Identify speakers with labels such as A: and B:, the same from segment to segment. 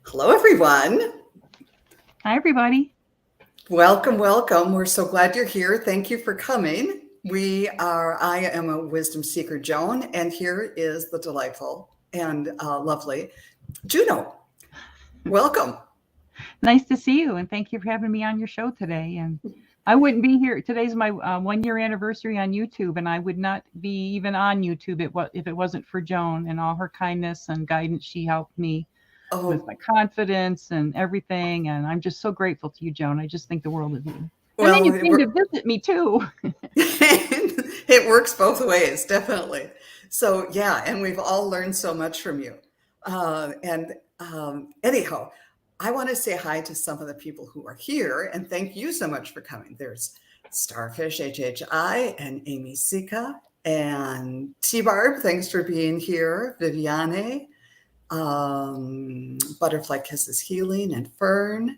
A: Hello, everyone.
B: Hi, everybody.
A: Welcome, welcome. We're so glad you're here. Thank you for coming. I am a wisdom seeker, Joan, and here is the delightful and lovely Juno. Welcome.
B: Nice to see you, and thank you for having me on your show today. And I wouldn't be here. Today's my 1 year anniversary on YouTube, and I would not be even on YouTube if it wasn't for Joan and all her kindness and guidance. She helped me with my confidence and everything, and I'm just so grateful to you, Joan. I just think the world of you. And then you came to visit me too.
A: It works both ways, definitely. So yeah, and we've all learned so much from you. Anyhow, I want to say hi to some of the people who are here, and thank you so much for coming. There's Starfish HHI and Amy Sika and T-Barb. Thanks for being here. Viviane, Butterfly Kisses Healing, and Fern.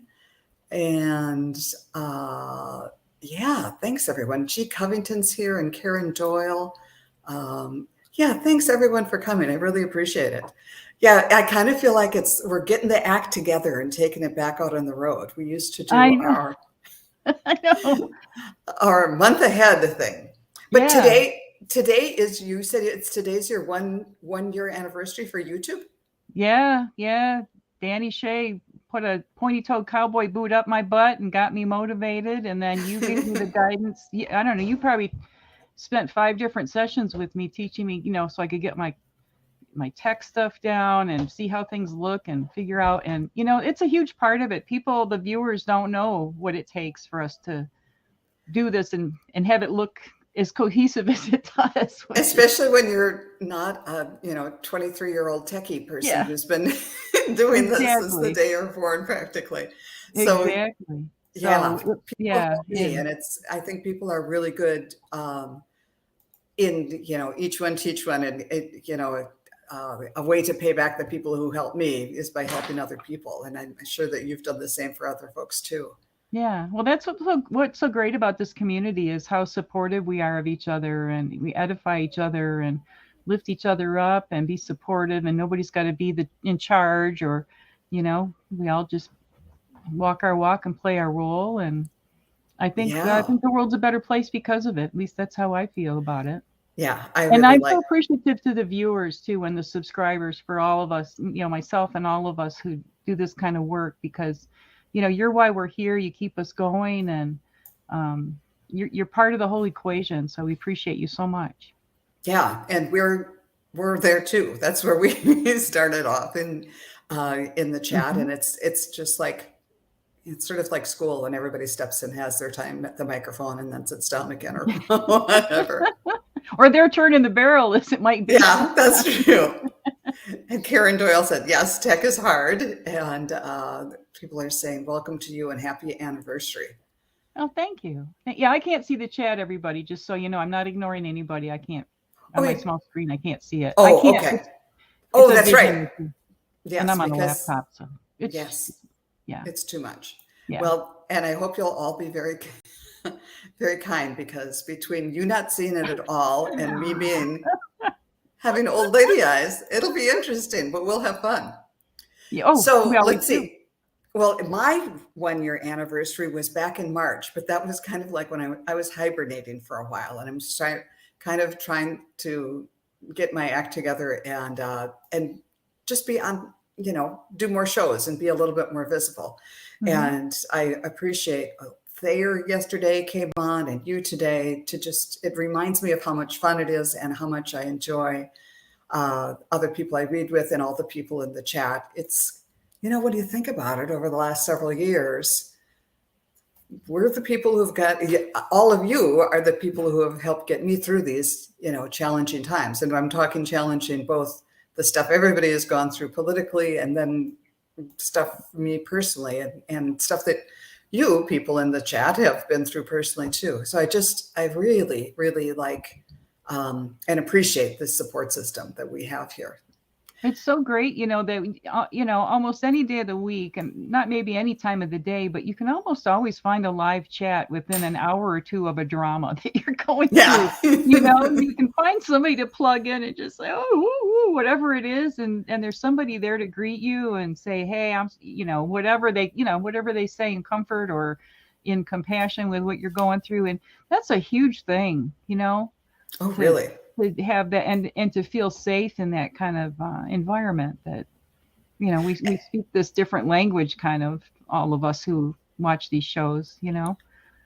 A: And yeah, thanks everyone. G. Covington's here and Karen Doyle. Yeah, thanks everyone for coming. I really appreciate it. Yeah, I kind of feel like we're getting the act together and taking it back out on the road. We used to do our our month ahead thing. But today is, you said today's your one year anniversary for YouTube?
B: Yeah. Danny Shea put a pointy-toed cowboy boot up my butt and got me motivated, and then you gave me the guidance. I don't know, you probably spent 5 different sessions with me teaching me, so I could get my tech stuff down and see how things look and figure out. And it's a huge part of it. The viewers don't know what it takes for us to do this and have it look as cohesive as it does.
A: Especially when you're not a 23-year-old techie person who's been doing this since the day you're born, practically. So
B: exactly.
A: And I think people are really good in each one teach one, and a way to pay back the people who helped me is by helping other people, and I'm sure that you've done the same for other folks too.
B: Yeah, well, that's what's so great about this community is how supportive we are of each other, and we edify each other and lift each other up and be supportive, and nobody's got to be in charge, or we all just walk our walk and play our role. And I think the world's a better place because of it. At least that's how I feel about it.
A: Yeah,
B: I'm so appreciative to the viewers too, and the subscribers, for all of us, myself and all of us who do this kind of work, because you're why we're here. You keep us going, and you're part of the whole equation. So we appreciate you so much.
A: Yeah, and we're there too. That's where we started off in the chat, and it's just like, it's sort of like school when everybody steps in, has their time at the microphone, and then sits down again, or whatever.
B: Or their turn in the barrel, as it might be.
A: Yeah, that's true. And Karen Doyle said, yes, tech is hard. And people are saying, welcome to you and happy anniversary.
B: Oh, thank you. Yeah, I can't see the chat, everybody, just so you know. I'm not ignoring anybody. I can't. On my small screen, I can't see it.
A: Oh, okay. That's right.
B: Yes, and I'm on a laptop, so
A: it's too much.
B: Yeah.
A: Well, and I hope you'll all be very, very kind, because between you not seeing it at all and me having old lady eyes, it'll be interesting, but we'll have fun.
B: Yeah.
A: So let's see. Well, my 1 year anniversary was back in March, but that was kind of like when I was hibernating for a while, and I'm trying to get my act together and just be on, do more shows and be a little bit more visible. And I appreciate Thayer yesterday came on, and you today, it reminds me of how much fun it is and how much I enjoy other people I read with and all the people in the chat. It's, when you think about it, over the last several years, we're the people who've all of you are the people who have helped get me through these, challenging times. And I'm talking challenging, both the stuff everybody has gone through politically, and then stuff for me personally, and stuff that you people in the chat have been through personally too. So I really, really like and appreciate this support system that we have here.
B: It's so great, that, almost any day of the week, and not maybe any time of the day, but you can almost always find a live chat within an hour or two of a drama that you're going through. You can find somebody to plug in and just say, do, whatever it is, and there's somebody there to greet you and say, hey, I'm, whatever they say in comfort or in compassion with what you're going through. And that's a huge thing,
A: Oh,
B: to,
A: really?
B: to have that and to feel safe in that kind of environment that, we speak this different language, kind of, all of us who watch these shows,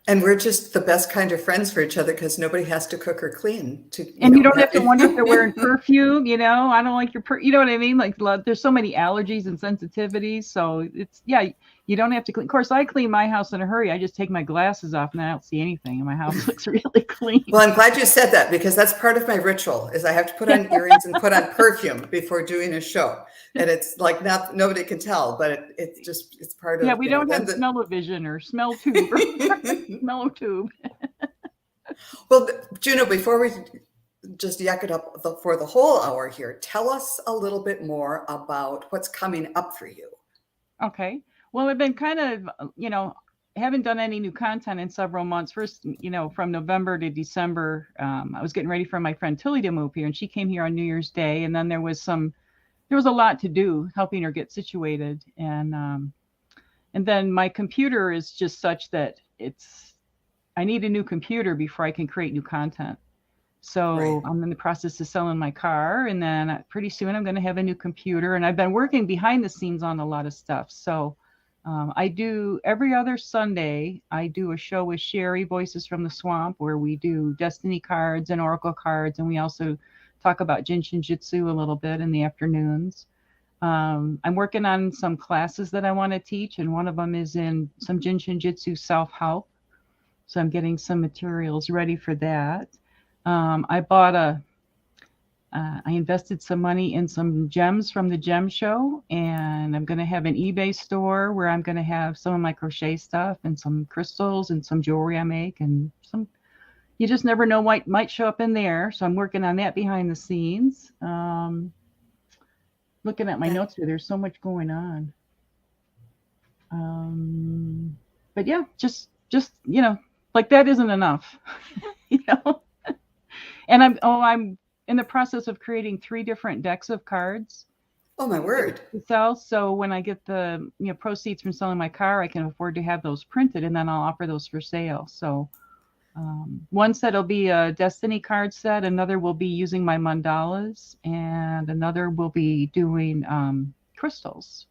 A: And we're just the best kind of friends for each other because nobody has to cook or clean to,
B: and you don't have to wonder if they're wearing perfume, I don't like your you know what I mean? Like, there's so many allergies and sensitivities. So it's, you don't have to clean. Of course, I clean my house in a hurry. I just take my glasses off and I don't see anything and my house looks really clean.
A: Well, I'm glad you said that because that's part of my ritual is I have to put on earrings and put on perfume before doing a show. And it's like nobody can tell, but it's part of.
B: Yeah, we don't have smell-o-vision or smell tube or smell-o-tube.
A: Well, Juno, before we just yak it up for the whole hour here, tell us a little bit more about what's coming up for you.
B: Okay. Well, I've been kind of, haven't done any new content in several months. First, from November to December, I was getting ready for my friend Tilly to move here, and she came here on New Year's Day. And then there was a lot to do, helping her get situated. And then my computer is just such that I need a new computer before I can create new content. So right. I'm in the process of selling my car, and then pretty soon I'm going to have a new computer. And I've been working behind the scenes on a lot of stuff. So I do every other Sunday, I do a show with Sherry, Voices from the Swamp, where we do destiny cards and oracle cards. And we also talk about Jin Shinjitsu a little bit in the afternoons. I'm working on some classes that I want to teach, and one of them is in some Jin Shinjitsu self-help. So I'm getting some materials ready for that. I invested some money in some gems from the gem show, and I'm going to have an eBay store where I'm going to have some of my crochet stuff and some crystals and some jewelry I make, and you just never know what might show up in there. So I'm working on that behind the scenes. Looking at my notes here, there's so much going on. But yeah, just like that isn't enough, And I'm in the process of creating 3 different decks of cards.
A: Oh my word!
B: To sell. So when I get the proceeds from selling my car, I can afford to have those printed, and then I'll offer those for sale. So one set will be a destiny card set, another will be using my mandalas, and another will be doing crystals.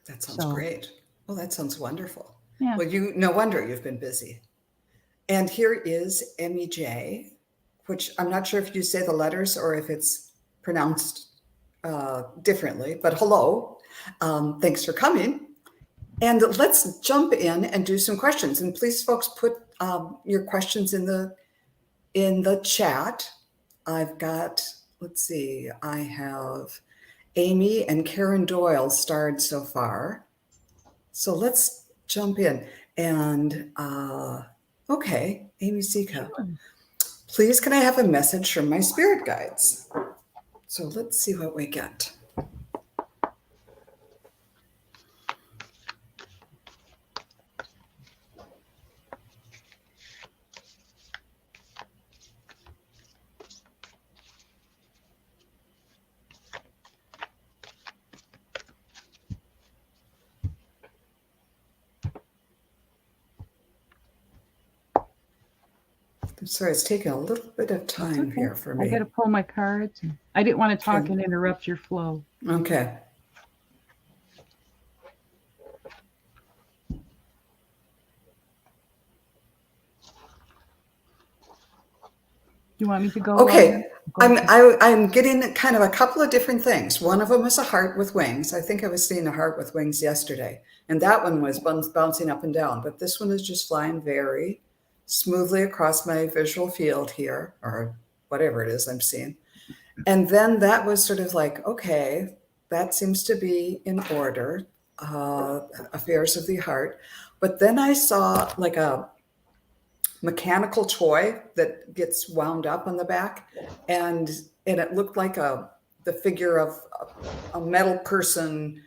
A: That sounds great. Well, that sounds wonderful.
B: Yeah.
A: Well, no wonder you've been busy. And here is MEJ, which I'm not sure if you say the letters or if it's pronounced differently, but hello. Thanks for coming. And let's jump in and do some questions. And please, folks, put your questions in the chat. I've got, let's see, I have Amy and Karen Doyle starred so far. So let's jump in. And okay, Amy Sika. Sure. Please, can I have a message from my spirit guides? So let's see what we get. I'm sorry, it's taking a little bit of time here for me.
B: I got to pull my cards. I didn't want to talk and interrupt your flow.
A: Okay.
B: You want me to go?
A: Okay. I'm getting kind of a couple of different things. One of them is a heart with wings. I think I was seeing a heart with wings yesterday, and that one was bouncing up and down. But this one is just flying very smoothly across my visual field here, or whatever it is I'm seeing. And then that was sort of like, okay, that seems to be in order, affairs of the heart. But then I saw like a mechanical toy that gets wound up on the back, and it looked like the figure of a metal person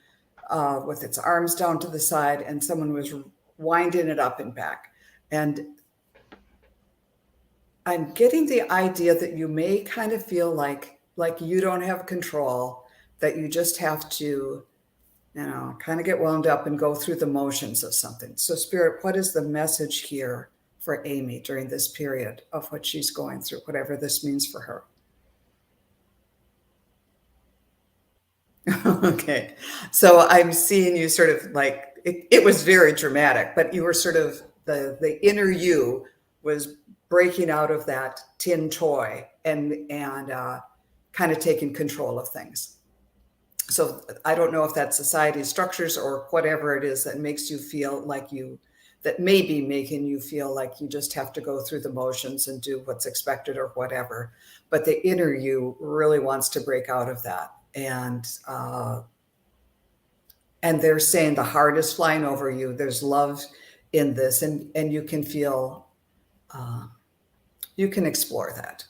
A: with its arms down to the side, and someone was winding it up and back. And I'm getting the idea that you may kind of feel like like you don't have control, that you just have to, kind of get wound up and go through the motions of something. So, Spirit, what is the message here for Amy during this period of what she's going through, whatever this means for her? Okay. So I'm seeing you sort of like, it was very dramatic, but you were sort of, the inner you was breaking out of that tin toy and kind of taking control of things. So I don't know if that's society structures or whatever it is that makes you feel like that may be making you feel like you just have to go through the motions and do what's expected or whatever. But the inner you really wants to break out of that. And they're saying the heart is flying over you. There's love in this, and you can feel, you can explore that.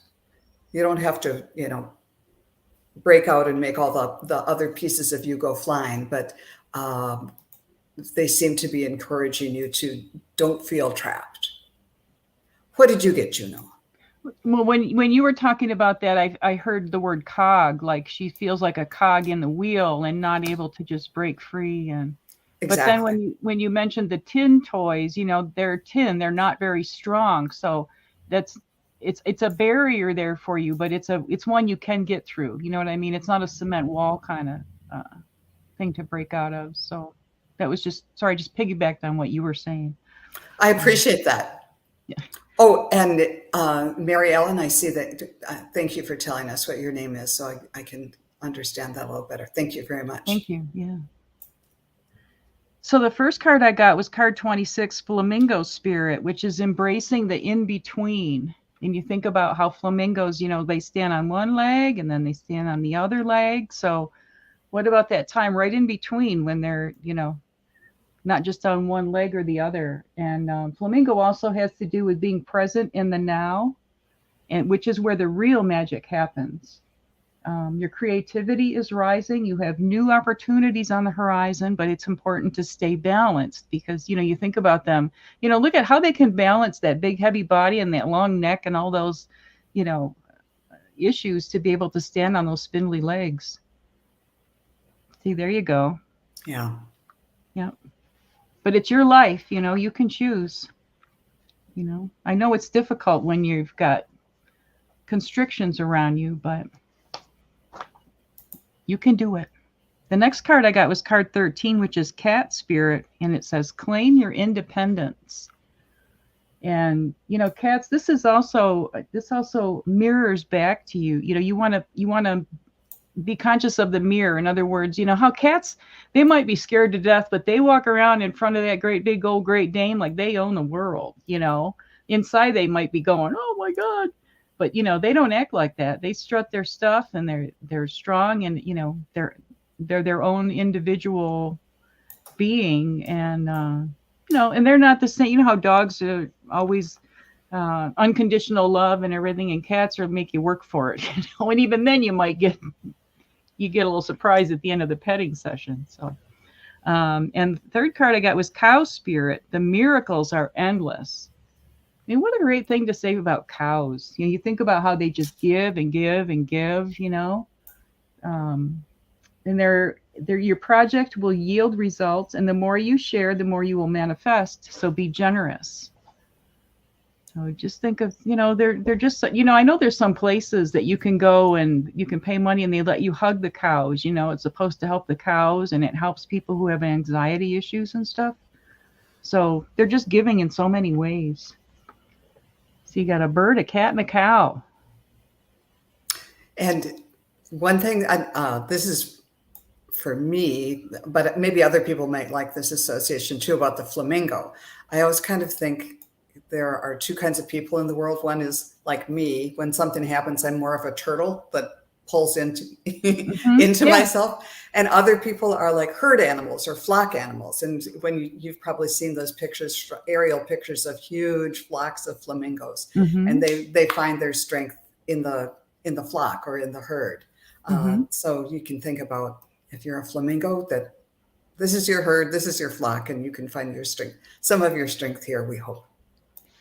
A: You don't have to, break out and make all the other pieces of you go flying, but they seem to be encouraging you to don't feel trapped. What did you get, Juno?
B: Well, when you were talking about that, I heard the word cog, like she feels like a cog in the wheel and not able to just break free. And
A: Exactly.
B: But then when you mentioned the tin toys, they're tin, they're not very strong. So it's a barrier there for you, but it's one you can get through. You know what I mean? It's not a cement wall kind of thing to break out of. So that was just piggybacked on what you were saying.
A: I appreciate that.
B: Yeah.
A: Oh, and Mary Ellen, I see that. Thank you for telling us what your name is, so I can understand that a little better. Thank you very much.
B: Thank you. Yeah. So the first card I got was card 26, Flamingo Spirit, which is embracing the in-between. And you think about how flamingos, they stand on one leg and then they stand on the other leg. So what about that time right in between when they're, not just on one leg or the other? And flamingo also has to do with being present in the now, and which is where the real magic happens. Your creativity is rising. You have new opportunities on the horizon, but it's important to stay balanced because, you think about them, look at how they can balance that big, heavy body and that long neck and all those, issues to be able to stand on those spindly legs. See, there you go.
A: Yeah.
B: Yeah. But it's your life, you can choose. I know it's difficult when you've got constrictions around you, but you can do it. The next card I got was card 13, which is Cat Spirit, and it says claim your independence. And cats, this also mirrors back to you. You want to be conscious of the mirror. In other words, how cats, they might be scared to death, but they walk around in front of that great big old Great Dane like they own the world. Inside they might be going, oh my God. But they don't act like that. They strut their stuff and they're strong and they're their own individual being, and and they're not the same. How dogs are always unconditional love and everything, and cats are make you work for it. And even then you get a little surprised at the end of the petting session. So and the third card I got was Cow Spirit. The miracles are endless. I mean, what a great thing to say about cows. You think about how they just give and give and give, and your project will yield results, and the more you share, the more you will manifest. So be generous. So just think of, they're just, I know there's some places that you can go and you can pay money and they let you hug the cows. It's supposed to help the cows, and it helps people who have anxiety issues and stuff. So they're just giving in so many ways. So you got a bird, a cat, and a cow.
A: And one thing, this is for me, but maybe other people might like this association too, about the flamingo. I always kind of think there are two kinds of people in the world. One is like me. When something happens, I'm more of a turtle that pulls into myself. And other people are like herd animals or flock animals. And when you've probably seen those pictures, aerial pictures of huge flocks of flamingos, and they find their strength in the flock or in the herd. So you can think about, if you're a flamingo, that this is your herd, this is your flock, and you can find your strength, some of your strength here, we hope.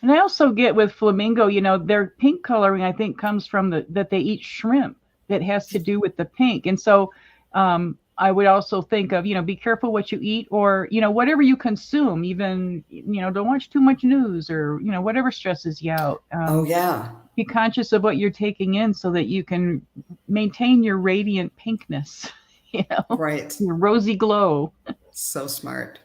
B: And I also get with flamingo, their pink coloring, I think, comes from that they eat shrimp. that has to do with the pink. And so I would also think of, be careful what you eat, or, whatever you consume, even, don't watch too much news, or, whatever stresses you out.
A: Oh, yeah.
B: Be conscious of what you're taking in so that you can maintain your radiant pinkness,
A: Right.
B: your rosy glow.
A: So smart.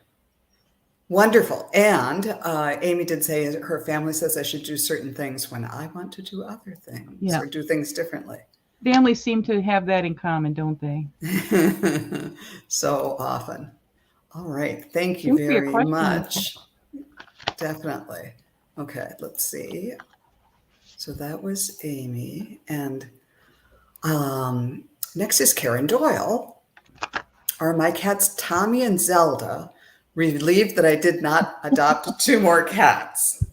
A: Wonderful. And Amy did say her family says I should do certain things when I want to do other things or do things differently.
B: Families seem to have that in common, don't they?
A: So often. All right. Thank you very much. Definitely. Okay, let's see. So that was Amy. And next is Karen Doyle. Are my cats Tommy and Zelda relieved that I did not adopt 2 more cats?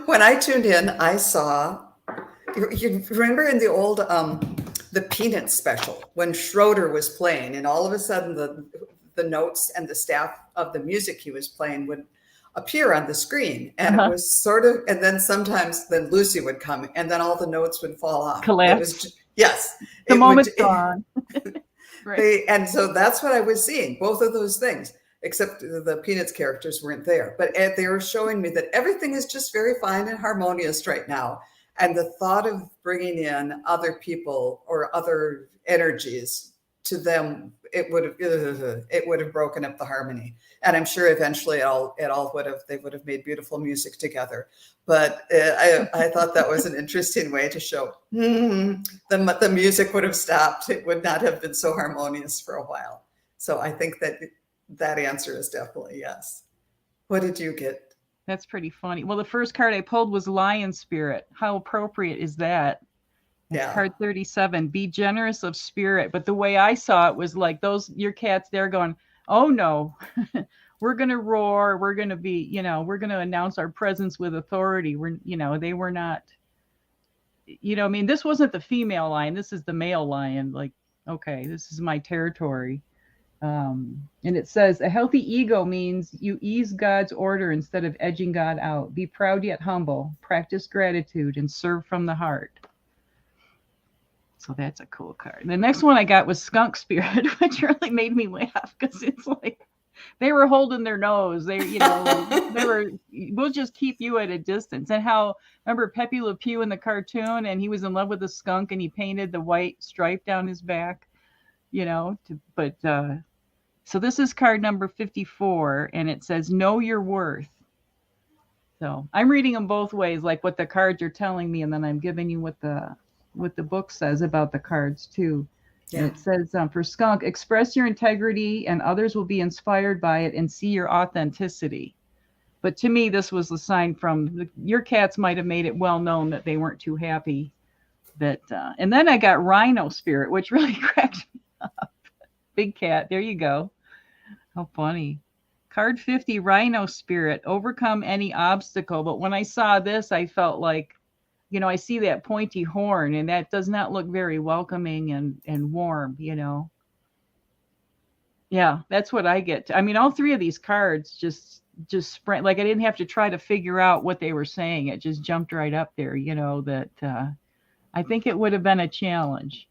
A: When I tuned in, I saw, you remember in the old, the Peanuts special, when Schroeder was playing, and all of a sudden the notes and the staff of the music he was playing would appear on the screen. And it was sort of, and then sometimes then Lucy would come and then all the notes would fall off.
B: Collapse.
A: It was, yes.
B: The moment's gone.
A: Right. And so that's what I was seeing, both of those things, except the Peanuts characters weren't there. But they were showing me that everything is just very fine and harmonious right now. And the thought of bringing in other people or other energies to them, it would have broken up the harmony. And I'm sure eventually they would have made beautiful music together. But I thought that was an interesting way to show the music would have stopped. It would not have been so harmonious for a while. So I think that answer is definitely yes. What did you get?
B: That's pretty funny. Well, the first card I pulled was Lion Spirit. How appropriate is that? Yeah. Card 37, be generous of spirit. But the way I saw it was like your cats there going, oh no, we're going to roar. We're going to be, we're going to announce our presence with authority. They were not, I mean, this wasn't the female lion. This is the male lion. Like, okay, this is my territory. And it says a healthy ego means you ease God's order instead of edging God out. Be proud yet humble. Practice gratitude and serve from the heart. So that's a cool card. The next one I got was Skunk Spirit, which really made me laugh because it's like they were holding their nose. They were, we'll just keep you at a distance. And how, remember Pepe Le Pew in the cartoon, and he was in love with the skunk and he painted the white stripe down his back, so this is card number 54, and it says, know your worth. So I'm reading them both ways, like what the cards are telling me, and then I'm giving you what the book says about the cards too. Yeah. And it says, for skunk, express your integrity and others will be inspired by it and see your authenticity. But to me, this was the sign from your cats might have made it well known that they weren't too happy. And then I got Rhino Spirit, which really cracked me up. Big cat. There you go. How funny. Card 50, Rhino Spirit. Overcome any obstacle. But when I saw this, I felt like, I see that pointy horn, and that does not look very welcoming and warm, Yeah, that's what I get. I mean, all 3 of these cards just sprint. Like I didn't have to try to figure out what they were saying. It just jumped right up there, that I think it would have been a challenge.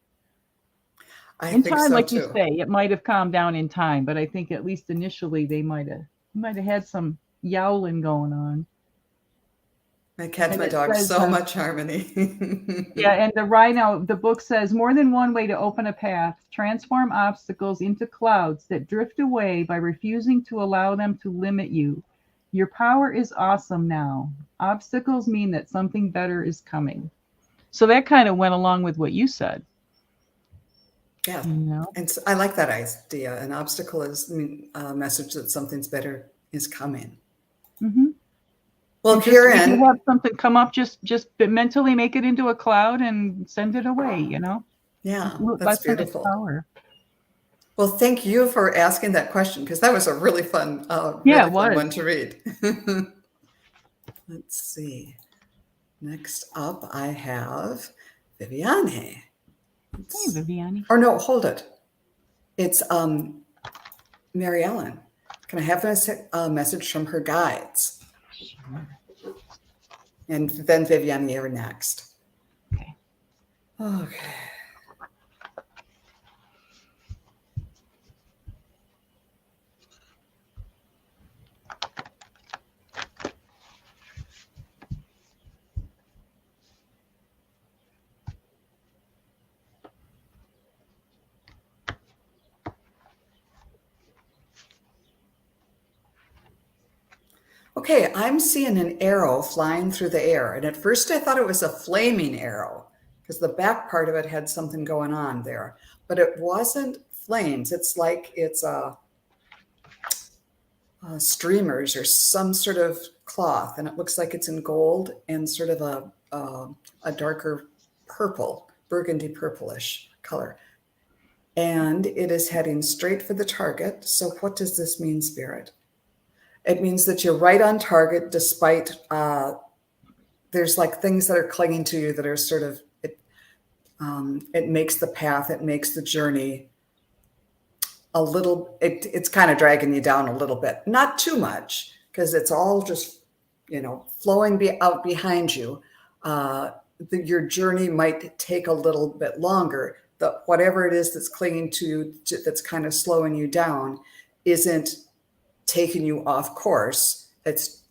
B: In time, so like you say, it might have calmed down in time, but I think at least initially they might have had some yowling going on.
A: My cat and my dog, so much harmony.
B: Yeah, and the book says, more than one way to open a path. Transform obstacles into clouds that drift away by refusing to allow them to limit you. Your power is awesome now. Obstacles mean that something better is coming. So that kind of went along with what you said.
A: Yeah, and so I like that idea. An obstacle is a message that something's better is coming. Mm-hmm. Well, Karen,
B: if you have something come up, just mentally make it into a cloud and send it away.
A: Yeah, that's beautiful. Power. Well, thank you for asking that question because that was a really fun, fun one to read. Let's see. Next up, I have Viviane.
B: Hey, Viviane.
A: Or no, hold it. It's Mary Ellen, can I have a message from her guides?
B: Sure.
A: And then Vivian, you're next.
B: Okay.
A: Okay. Okay, I'm seeing an arrow flying through the air. And at first I thought it was a flaming arrow because the back part of it had something going on there. But it wasn't flames. It's like it's streamers or some sort of cloth. And it looks like it's in gold and sort of a darker purple, burgundy purplish color. And it is heading straight for the target. So what does this mean, Spirit? It means that you're right on target despite there's like things that are clinging to you that are sort of, it makes the path, it makes the journey a little, it's kind of dragging you down a little bit. Not too much, because it's all just, flowing out behind you. Your journey might take a little bit longer. Whatever it is that's clinging to you, that's kind of slowing you down, isn't taking you off course. It's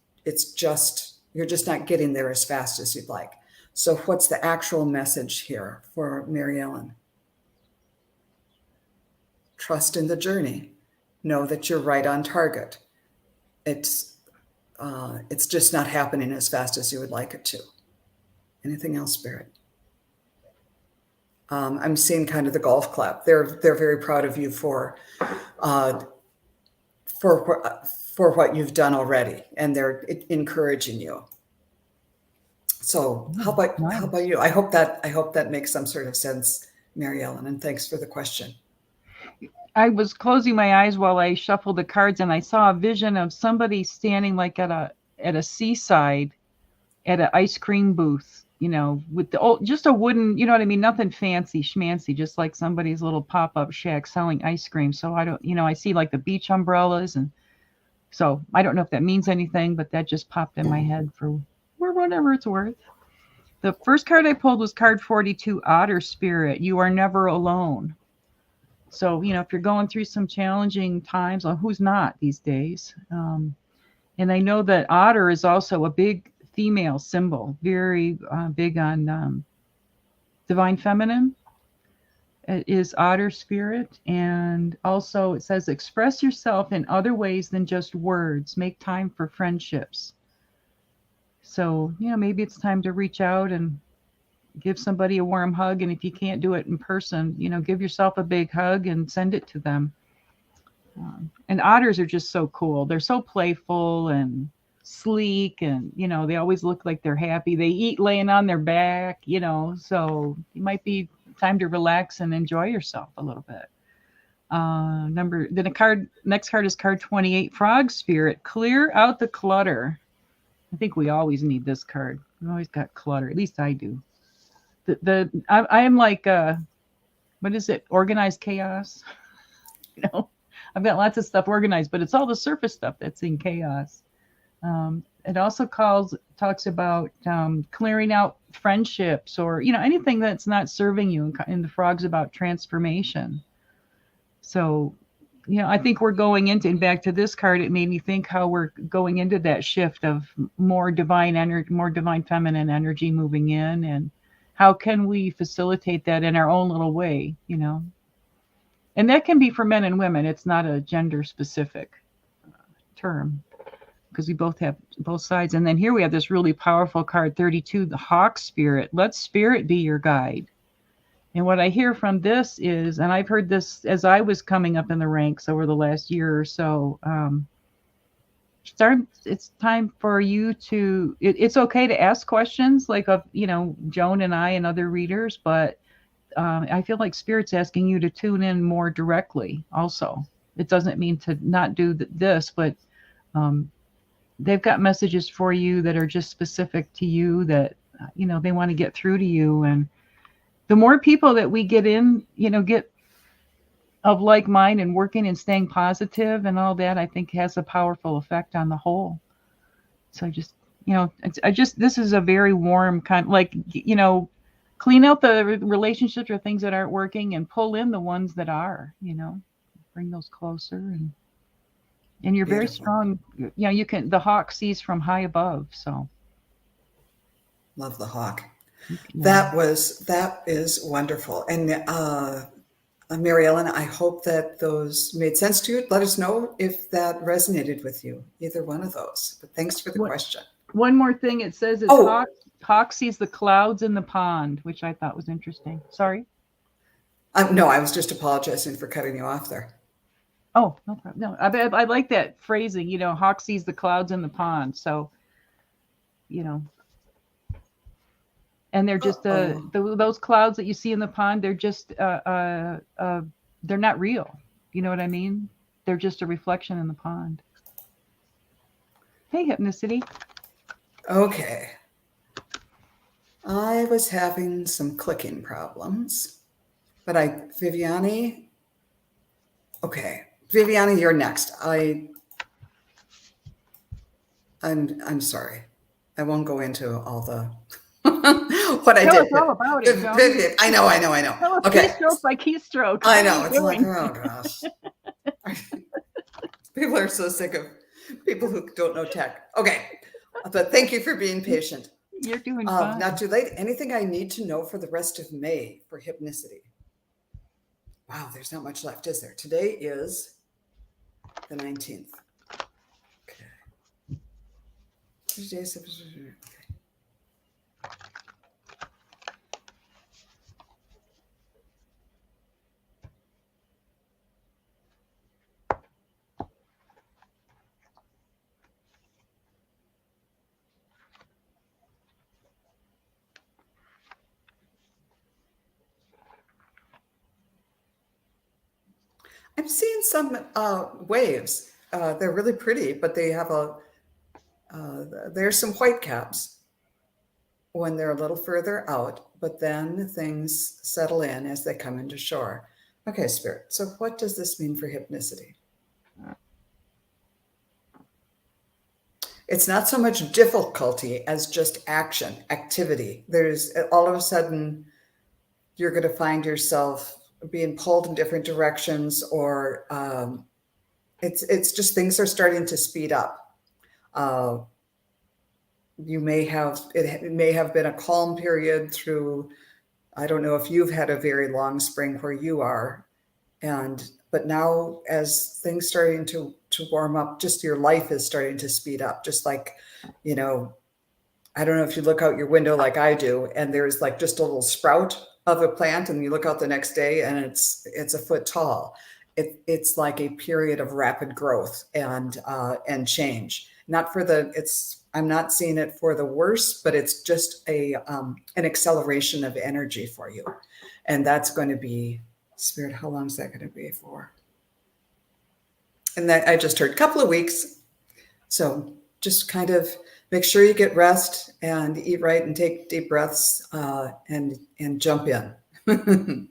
A: just, you're just not getting there as fast as you'd like. So what's the actual message here for Mary Ellen? Trust in the journey. Know that you're right on target. It's just not happening as fast as you would like it to. Anything else, Spirit? I'm seeing kind of the golf clap. They're very proud of you for what you've done already, and they're encouraging you. So how about you? I hope that makes some sort of sense, Mary Ellen, and thanks for the question.
B: I was closing my eyes while I shuffled the cards, and I saw a vision of somebody standing like at a seaside at an ice cream booth, with just a wooden, you know what I mean? Nothing fancy schmancy, just like somebody's little pop-up shack selling ice cream. So I don't, I see like the beach umbrellas, and so I don't know if that means anything, but that just popped in my head for whatever it's worth. The first card I pulled was card 42, Otter Spirit. You are never alone. So, if you're going through some challenging times, well, who's not these days? And I know that otter is also a big female symbol, very big on divine feminine. It is Otter Spirit. And also it says, express yourself in other ways than just words. Make time for friendships. So, maybe it's time to reach out and give somebody a warm hug. And if you can't do it in person, give yourself a big hug and send it to them. And otters are just so cool. They're so playful and sleek, and, they always look like they're happy. They eat laying on their back, so it might be time to relax and enjoy yourself a little bit. Next card is card 28, Frog Spirit. Clear out the clutter. I think we always need this card. We always got clutter. At least I do. I am like, what is it? Organized chaos. I've got lots of stuff organized, but it's all the surface stuff that's in chaos. It also talks about clearing out friendships or, anything that's not serving you. And the frog's about transformation. So, I think we're going into, and back to this card, it made me think how we're going into that shift of more divine energy, more divine feminine energy moving in, and how can we facilitate that in our own little way, And that can be for men and women. It's not a gender specific term, because we both have both sides. And then here we have this really powerful card 32, the Hawk Spirit. Let spirit be your guide. And what I hear from this is, and I've heard this as I was coming up in the ranks over the last year or so, it's time for you to, it's okay to ask questions like of, Joan and I and other readers, but I feel like Spirit's asking you to tune in more directly also. It doesn't mean to not do this, but they've got messages for you that are just specific to you that, they want to get through to you. And the more people that we get in, get of like mind and working and staying positive and all that, I think has a powerful effect on the whole. So just, this is a very warm kind, like, clean out the relationships or things that aren't working and pull in the ones that are, bring those closer. And you're very
A: Beautiful.
B: strong. The hawk sees from high above. So
A: Love the hawk.
B: yeah.
A: That is wonderful. And Mary Ellen, I hope that those made sense to you. Let us know if that resonated with you, either one of those. But thanks for the question.
B: One more thing, it says it's hawk sees the clouds in the pond, which I thought was interesting. Sorry.
A: No, I was just apologizing for cutting you off there.
B: Oh, no problem. No, I like that phrasing, hawk sees the clouds in the pond. So, and they're just those clouds that you see in the pond, they're just they're not real. You know what I mean? They're just a reflection in the pond. Hey, Hypnicity.
A: Okay. I was having some clicking problems, but Viviani. Okay, Viviani, you're next. I'm sorry. I won't go into all the what I did.
B: Tell us all about it, Joan.
A: I know.
B: Tell us
A: Okay.
B: keystroke by keystroke.
A: I know. It's like, oh gosh. People are so sick of people who don't know tech. Okay. But thank you for being patient.
B: You're doing fine.
A: Not too late. Anything I need to know for the rest of May for Hypnicity? Wow, there's not much left, is there? Today is the 19th. Okay. Today's episode. Okay. I'm seeing some waves. They're really pretty, but they have there's some white caps when they're a little further out, but then things settle in as they come into shore. Okay, Spirit. So what does this mean for Hypnicity? It's not so much difficulty as just action, activity. There's all of a sudden, you're going to find yourself being pulled in different directions, or it's just things are starting to speed up. It may have been a calm period through, I don't know if you've had a very long spring where you are, but now as things starting to warm up, just your life is starting to speed up. Just like, I don't know if you look out your window like I do, and there's like just a little sprout of a plant, and you look out the next day and it's a foot tall. It's like a period of rapid growth and change. I'm not seeing it for the worse, but it's just an acceleration of energy for you. And that's going to be, Spirit, how long is that going to be for? And that I just heard a couple of weeks. So just kind of make sure you get rest and eat right and take deep breaths and jump in.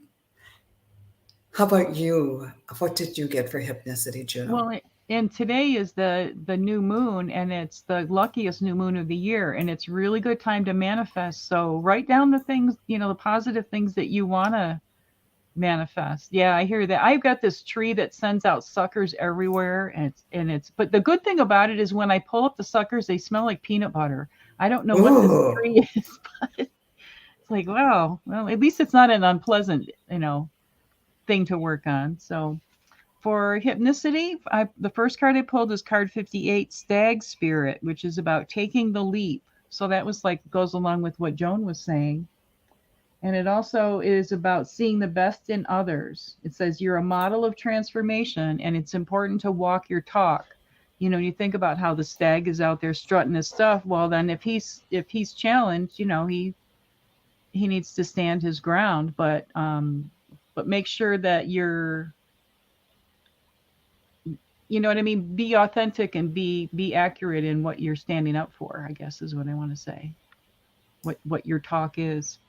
A: How about you? What did you get for Hypnicity, Juno?
B: Well, and today is the new moon, and it's the luckiest new moon of the year, and it's really good time to manifest. So write down the things, the positive things that you want to manifest. Yeah, I hear that. I've got this tree that sends out suckers everywhere, but the good thing about it is when I pull up the suckers, they smell like peanut butter. I don't know what this tree is, but it's like, wow, well, at least it's not an unpleasant, thing to work on. So for Hypnicity, the first card I pulled is card 58, Stag Spirit, which is about taking the leap. So that was goes along with what Joan was saying. And it also is about seeing the best in others. It says you're a model of transformation, and it's important to walk your talk. You think about how the stag is out there strutting his stuff. Well, then if he's challenged, he needs to stand his ground. But make sure that you're, you know what I mean? Be authentic and be accurate in what you're standing up for, I guess is what I want to say. What your talk is.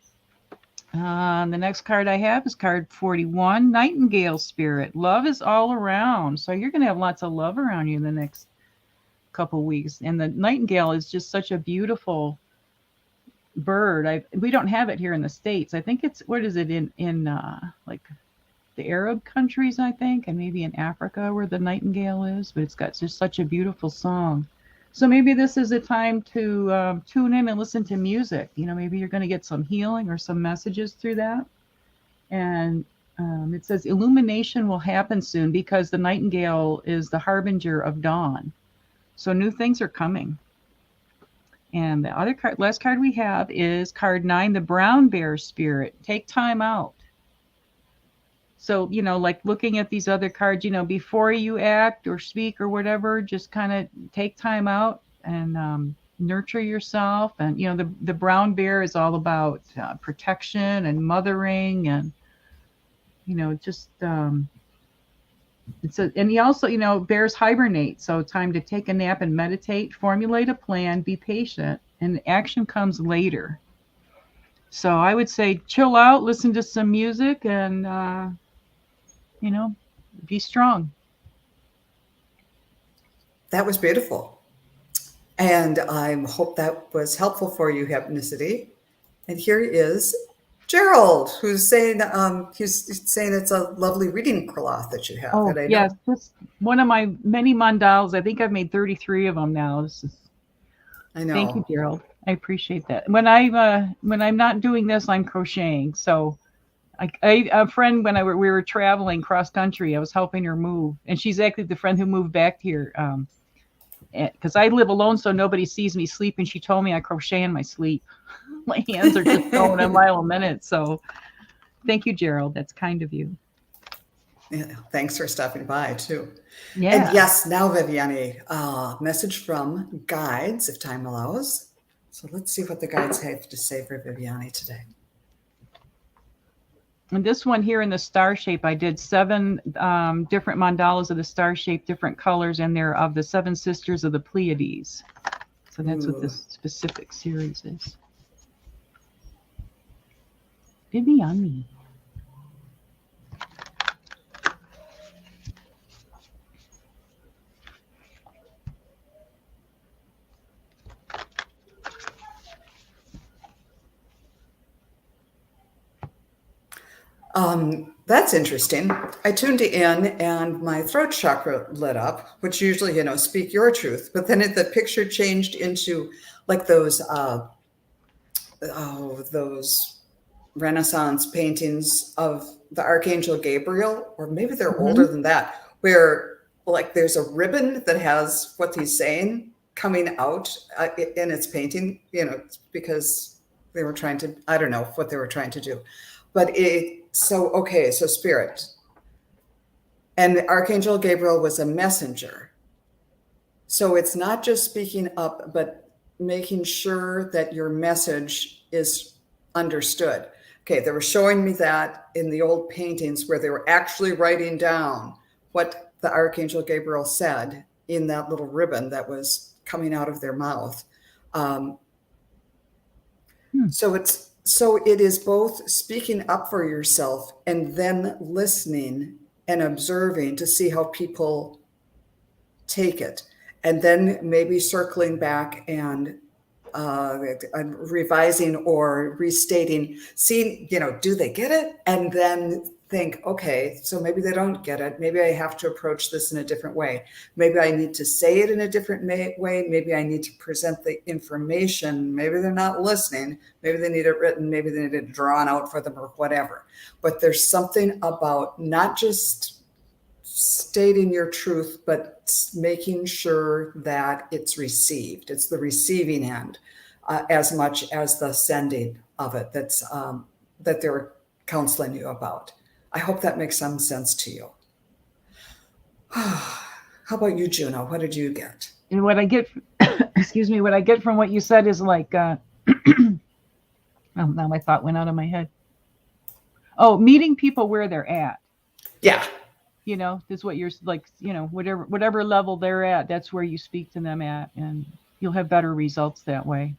B: The next card I have is card 41, Nightingale Spirit. Love is all around. So you're going to have lots of love around you in the next couple weeks. And the nightingale is just such a beautiful bird. We don't have it here in the States. I think it's, what is it, in like the Arab countries, I think, and maybe in Africa where the nightingale is, but it's got just such a beautiful song. So maybe this is a time to tune in and listen to music. You know, maybe you're going to get some healing or some messages through that. And it says illumination will happen soon because the nightingale is the harbinger of dawn. So new things are coming. And the other card, last card we have is card 9, the brown bear spirit. Take time out. So, you know, like looking at these other cards, you know, before you act or speak or whatever, just kind of take time out and nurture yourself. And, you know, the brown bear is all about protection and mothering and, you know, just, and he also, you know, bears hibernate. So time to take a nap and meditate, formulate a plan, be patient, and action comes later. So I would say chill out, listen to some music, and, you know, be strong.
A: That was beautiful. And I hope that was helpful for you, Hypnicity. And here is Gerald, who's saying it's a lovely reading cloth that you have.
B: Oh, yes, just one of my many mandalas. I think I've made 33 of them now.
A: I know.
B: Thank you, Gerald. I appreciate that. When I'm not doing this, I'm crocheting. So a friend, when we were traveling cross country, I was helping her move, and she's actually the friend who moved back here because I live alone, so nobody sees me sleep. And she told me I crochet in my sleep. My hands are just going a mile a minute. So thank you, Gerald. That's kind of you.
A: Yeah, thanks for stopping by too.
B: Yeah.
A: And yes, now Viviane, message from guides, if time allows. So let's see what the guides have to say for Viviane today.
B: And this one here in the star shape, I did 7 different mandalas of the star shape, different colors, and they're of the 7 sisters of the Pleiades. So that's what this specific series is. Viviane.
A: That's interesting. I tuned in and my throat chakra lit up, which usually, you know, speak your truth. But then the picture changed into like those Renaissance paintings of the Archangel Gabriel, or maybe they're older than that, where like there's a ribbon that has what he's saying coming out in its painting, you know, because they were trying to, I don't know what they were trying to do. But so Spirit. And Archangel Gabriel was a messenger. So it's not just speaking up, but making sure that your message is understood. Okay, they were showing me that in the old paintings where they were actually writing down what the Archangel Gabriel said in that little ribbon that was coming out of their mouth. So it is both speaking up for yourself and then listening and observing to see how people take it. And then maybe circling back and revising or restating, seeing, you know, do they get it? And then think, okay, so maybe they don't get it. Maybe I have to approach this in a different way. Maybe I need to say it in a different way. Maybe I need to present the information. Maybe they're not listening. Maybe they need it written. Maybe they need it drawn out for them or whatever. But there's something about not just stating your truth, but making sure that it's received. It's the receiving end as much as the sending of it that they're counseling you about. I hope that makes some sense to you. How about you, Juno? What did you get?
B: And what I get, excuse me, what I get from what you said is like, oh, now my thought went out of my head. Oh, meeting people where they're at.
A: Yeah.
B: You know, that's what you're like, you know, whatever level they're at, that's where you speak to them at, and you'll have better results that way.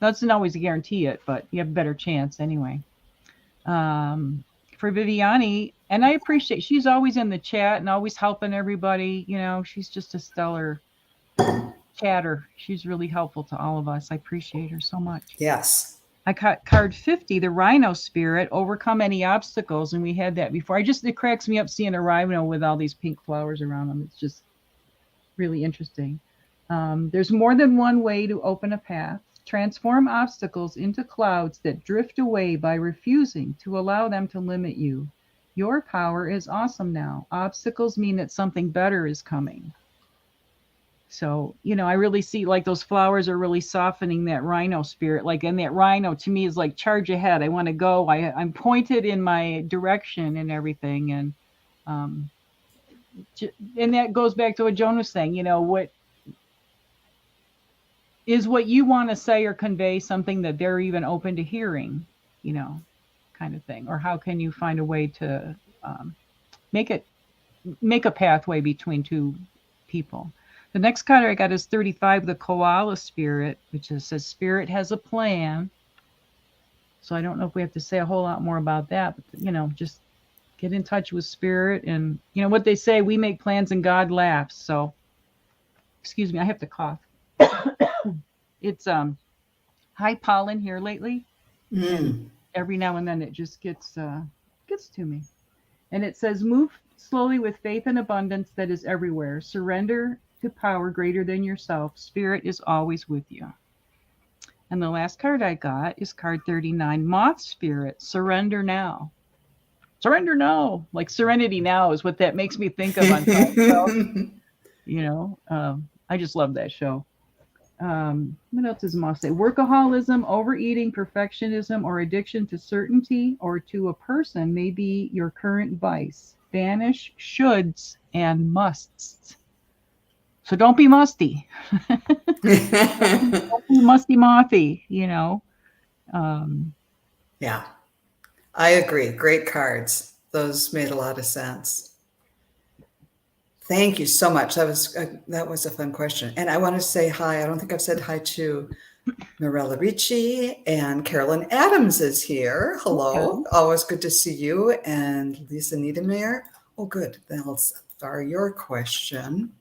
B: Doesn't always guarantee it, but you have a better chance anyway. For Viviani, and I appreciate, she's always in the chat and always helping everybody. You know, she's just a stellar chatter. She's really helpful to all of us. I appreciate her so much.
A: Yes.
B: I got card 50, the Rhino Spirit, overcome any obstacles. And we had that before. It cracks me up seeing a rhino with all these pink flowers around them. It's just really interesting. There's more than one way to open a path. Transform obstacles into clouds that drift away by refusing to allow them to limit you. Your power is awesome now. Obstacles mean that something better is coming. So, you know, I really see like those flowers are really softening that rhino spirit. Like, and that rhino to me is like, charge ahead. I want to go. I'm pointed in my direction and everything. And that goes back to what Joan was saying, you know, what you want to say or convey something that they're even open to hearing, you know, kind of thing. Or how can you find a way to make a pathway between two people? The next card I got is 35, the Koala Spirit, which says Spirit has a plan. So I don't know if we have to say a whole lot more about that, but, you know, just get in touch with Spirit. And, you know, what they say, we make plans and God laughs. So, excuse me, I have to cough. It's high pollen here lately. And every now and then it just gets to me. And it says, move slowly with faith and abundance that is everywhere. Surrender to power greater than yourself. Spirit is always with you. And the last card I got is card 39, Moth Spirit. Surrender now. Surrender now. Like Serenity Now is what that makes me think of on time. You know, I just love that show. What else does Moth say? Workaholism, overeating, perfectionism, or addiction to certainty or to a person may be your current vice. Banish shoulds and musts. So don't be musty. Don't be musty mothy, you know.
A: Yeah, I agree. Great cards. Those made a lot of sense. Thank you so much. That was a fun question. And I want to say hi. I don't think I've said hi to Mirella Ricci, and Carolyn Adams is here. Hello. Okay. Always good to see you. And Lisa Niedermeyer. Oh, good. That'll star your question.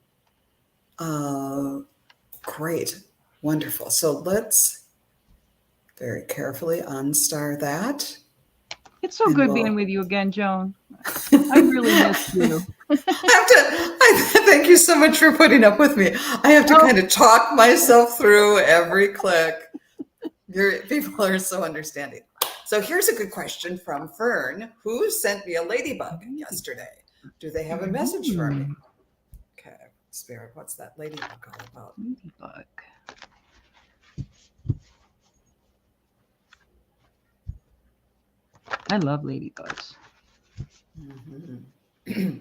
A: Great. Wonderful. So let's very carefully unstar that.
B: It's so good being with you again, Joan. I really miss you.
A: Thank you so much for putting up with me. I have to kind of talk myself through every click. People are so understanding. So here's a good question from Fern, who sent me a ladybug yesterday. Do they have a message for me? Okay, Spirit, what's that ladybug all about?
B: Ladybug. I love ladybugs. Mm-hmm.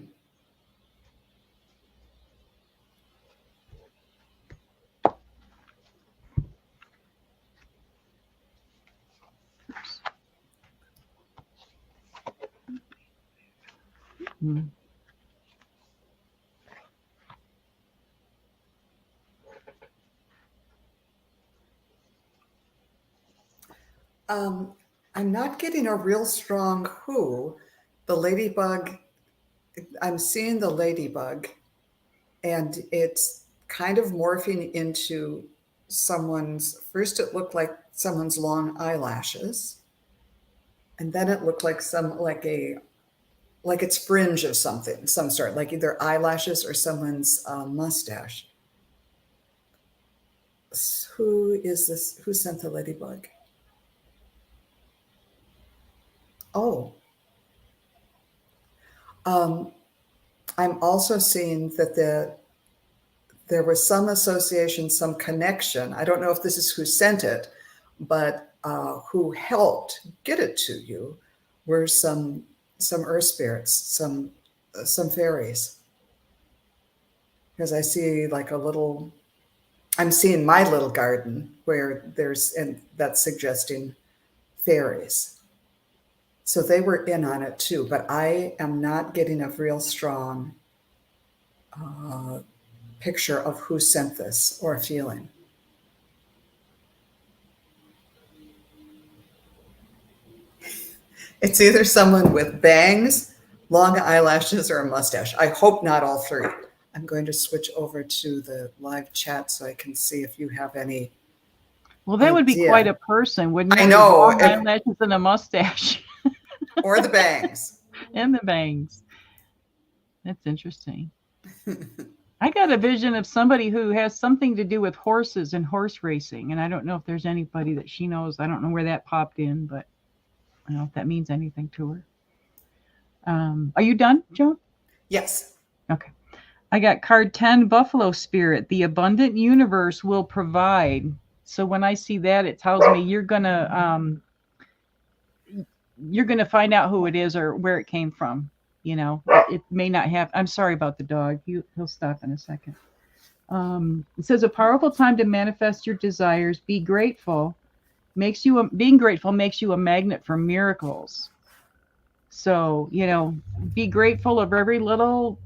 A: I'm not getting a real strong who. The ladybug, I'm seeing the ladybug, and it's kind of morphing into someone's, first it looked like someone's long eyelashes, and then it looked like like it's fringe of something, some sort, like either eyelashes or someone's mustache. Who is this? Who sent the ladybug? Oh. I'm also seeing that there was some association, some connection. I don't know if this is who sent it, but who helped get it to you were some earth spirits, some fairies. Because I see like I'm seeing my little garden where and that's suggesting fairies. So they were in on it too, but I am not getting a real strong picture of who sent this or a feeling. It's either someone with bangs, long eyelashes, or a mustache. I hope not all three. I'm going to switch over to the live chat so I can see if you have any.
B: Well, that would be
A: idea.
B: quite a person, wouldn't it?
A: I know.
B: With long eyelashes and a mustache.
A: Or the bangs.
B: And the bangs. That's interesting. I got a vision of somebody who has something to do with horses and horse racing. And I don't know if there's anybody that she knows. I don't know where that popped in, but I don't know if that means anything to her. Are you done, Joan?
A: Yes.
B: Okay. I got card 10, Buffalo Spirit. The abundant universe will provide. So when I see that, it tells me you're gonna find out who it is or where it came from. You know, it may not have. I'm sorry about the dog. He'll stop in a second. It says a powerful time to manifest your desires. Be grateful. Being grateful makes you a magnet for miracles. So, you know, be grateful of every little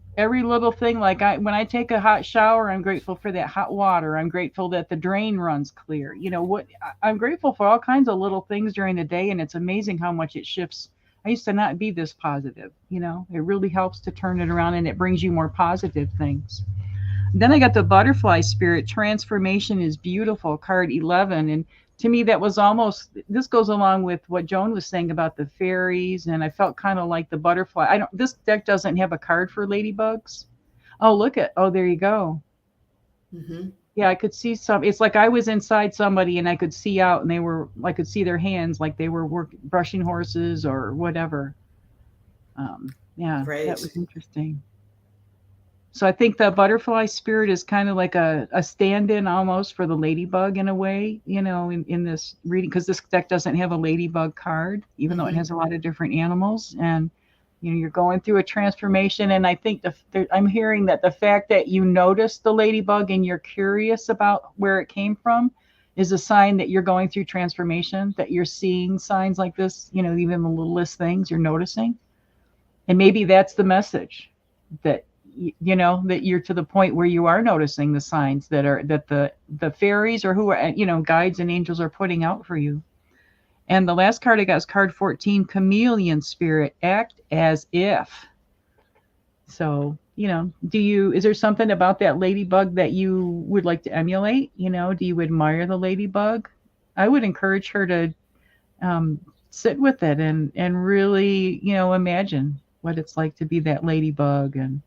B: thing. Like when I take a hot shower, I'm grateful for that hot water. I'm grateful that the drain runs clear. You know I'm grateful for all kinds of little things during the day, and it's amazing how much it shifts. I used to not be this positive, you know. It really helps to turn it around, and it brings you more positive things. Then I got the Butterfly Spirit. Transformation is beautiful, card 11. And to me, that was this goes along with what Joan was saying about the fairies. And I felt kind of like the butterfly. This deck doesn't have a card for ladybugs. Oh, there you go. Mm-hmm. Yeah, I could see some. It's like I was inside somebody and I could see out, and I could see their hands like they were brushing horses or whatever. Yeah, great. That was interesting. So I think the Butterfly Spirit is kind of like a stand-in almost for the ladybug in a way, you know, in this reading, because this deck doesn't have a ladybug card, even though it has a lot of different animals. And, you know, you're going through a transformation. And I think I'm hearing that the fact that you noticed the ladybug and you're curious about where it came from is a sign that you're going through transformation, that you're seeing signs like this, you know, even the littlest things you're noticing. And maybe that's the message, that you know, that you're to the point where you are noticing the signs that the fairies or who are, you know, guides and angels are putting out for you. And the last card I got is card 14, Chameleon Spirit. Act as if. So, you know, is there something about that ladybug that you would like to emulate? You know, do you admire the ladybug? I would encourage her to sit with it and really, you know, imagine what it's like to be that ladybug. And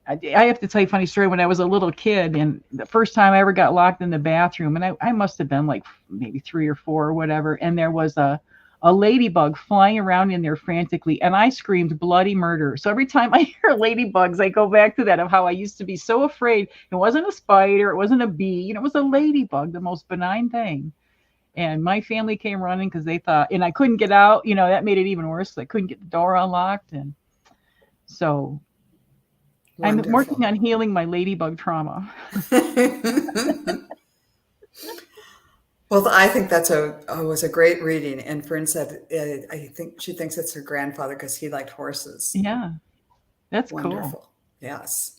B: I have to tell you a funny story. When I was a little kid, and the first time I ever got locked in the bathroom, and I must have been like maybe 3 or 4 or whatever, and there was a ladybug flying around in there frantically, and I screamed bloody murder. So every time I hear ladybugs, I go back to that, of how I used to be so afraid. It wasn't a spider, it wasn't a bee, you know, it was a ladybug, the most benign thing. And my family came running because they thought, and I couldn't get out, you know, that made it even worse. I couldn't get the door unlocked. And so wonderful. I'm working on healing my ladybug trauma.
A: Well, I think was a great reading. And Fern said, I think she thinks it's her grandfather because he liked horses.
B: Yeah, that's
A: wonderful.
B: Cool.
A: Yes.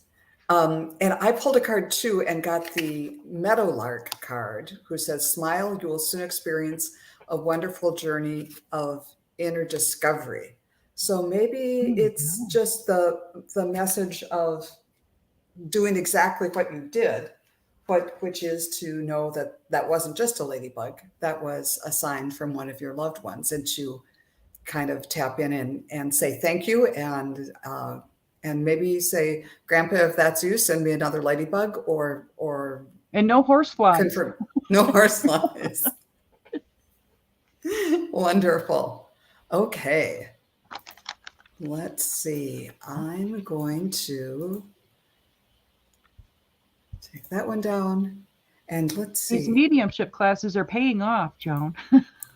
A: And I pulled a card too and got the Meadowlark card, who says, smile, you will soon experience a wonderful journey of inner discovery. So maybe it's just the message of doing exactly what you did, which is to know that wasn't just a ladybug, that was a sign from one of your loved ones, and to kind of tap in and say thank you, and maybe say, Grandpa, if that's you, send me another ladybug, or
B: and no horseflies.
A: No horseflies. Wonderful. Okay. Let's see. I'm going to take that one down, and let's see.
B: These mediumship classes are paying off, Joan.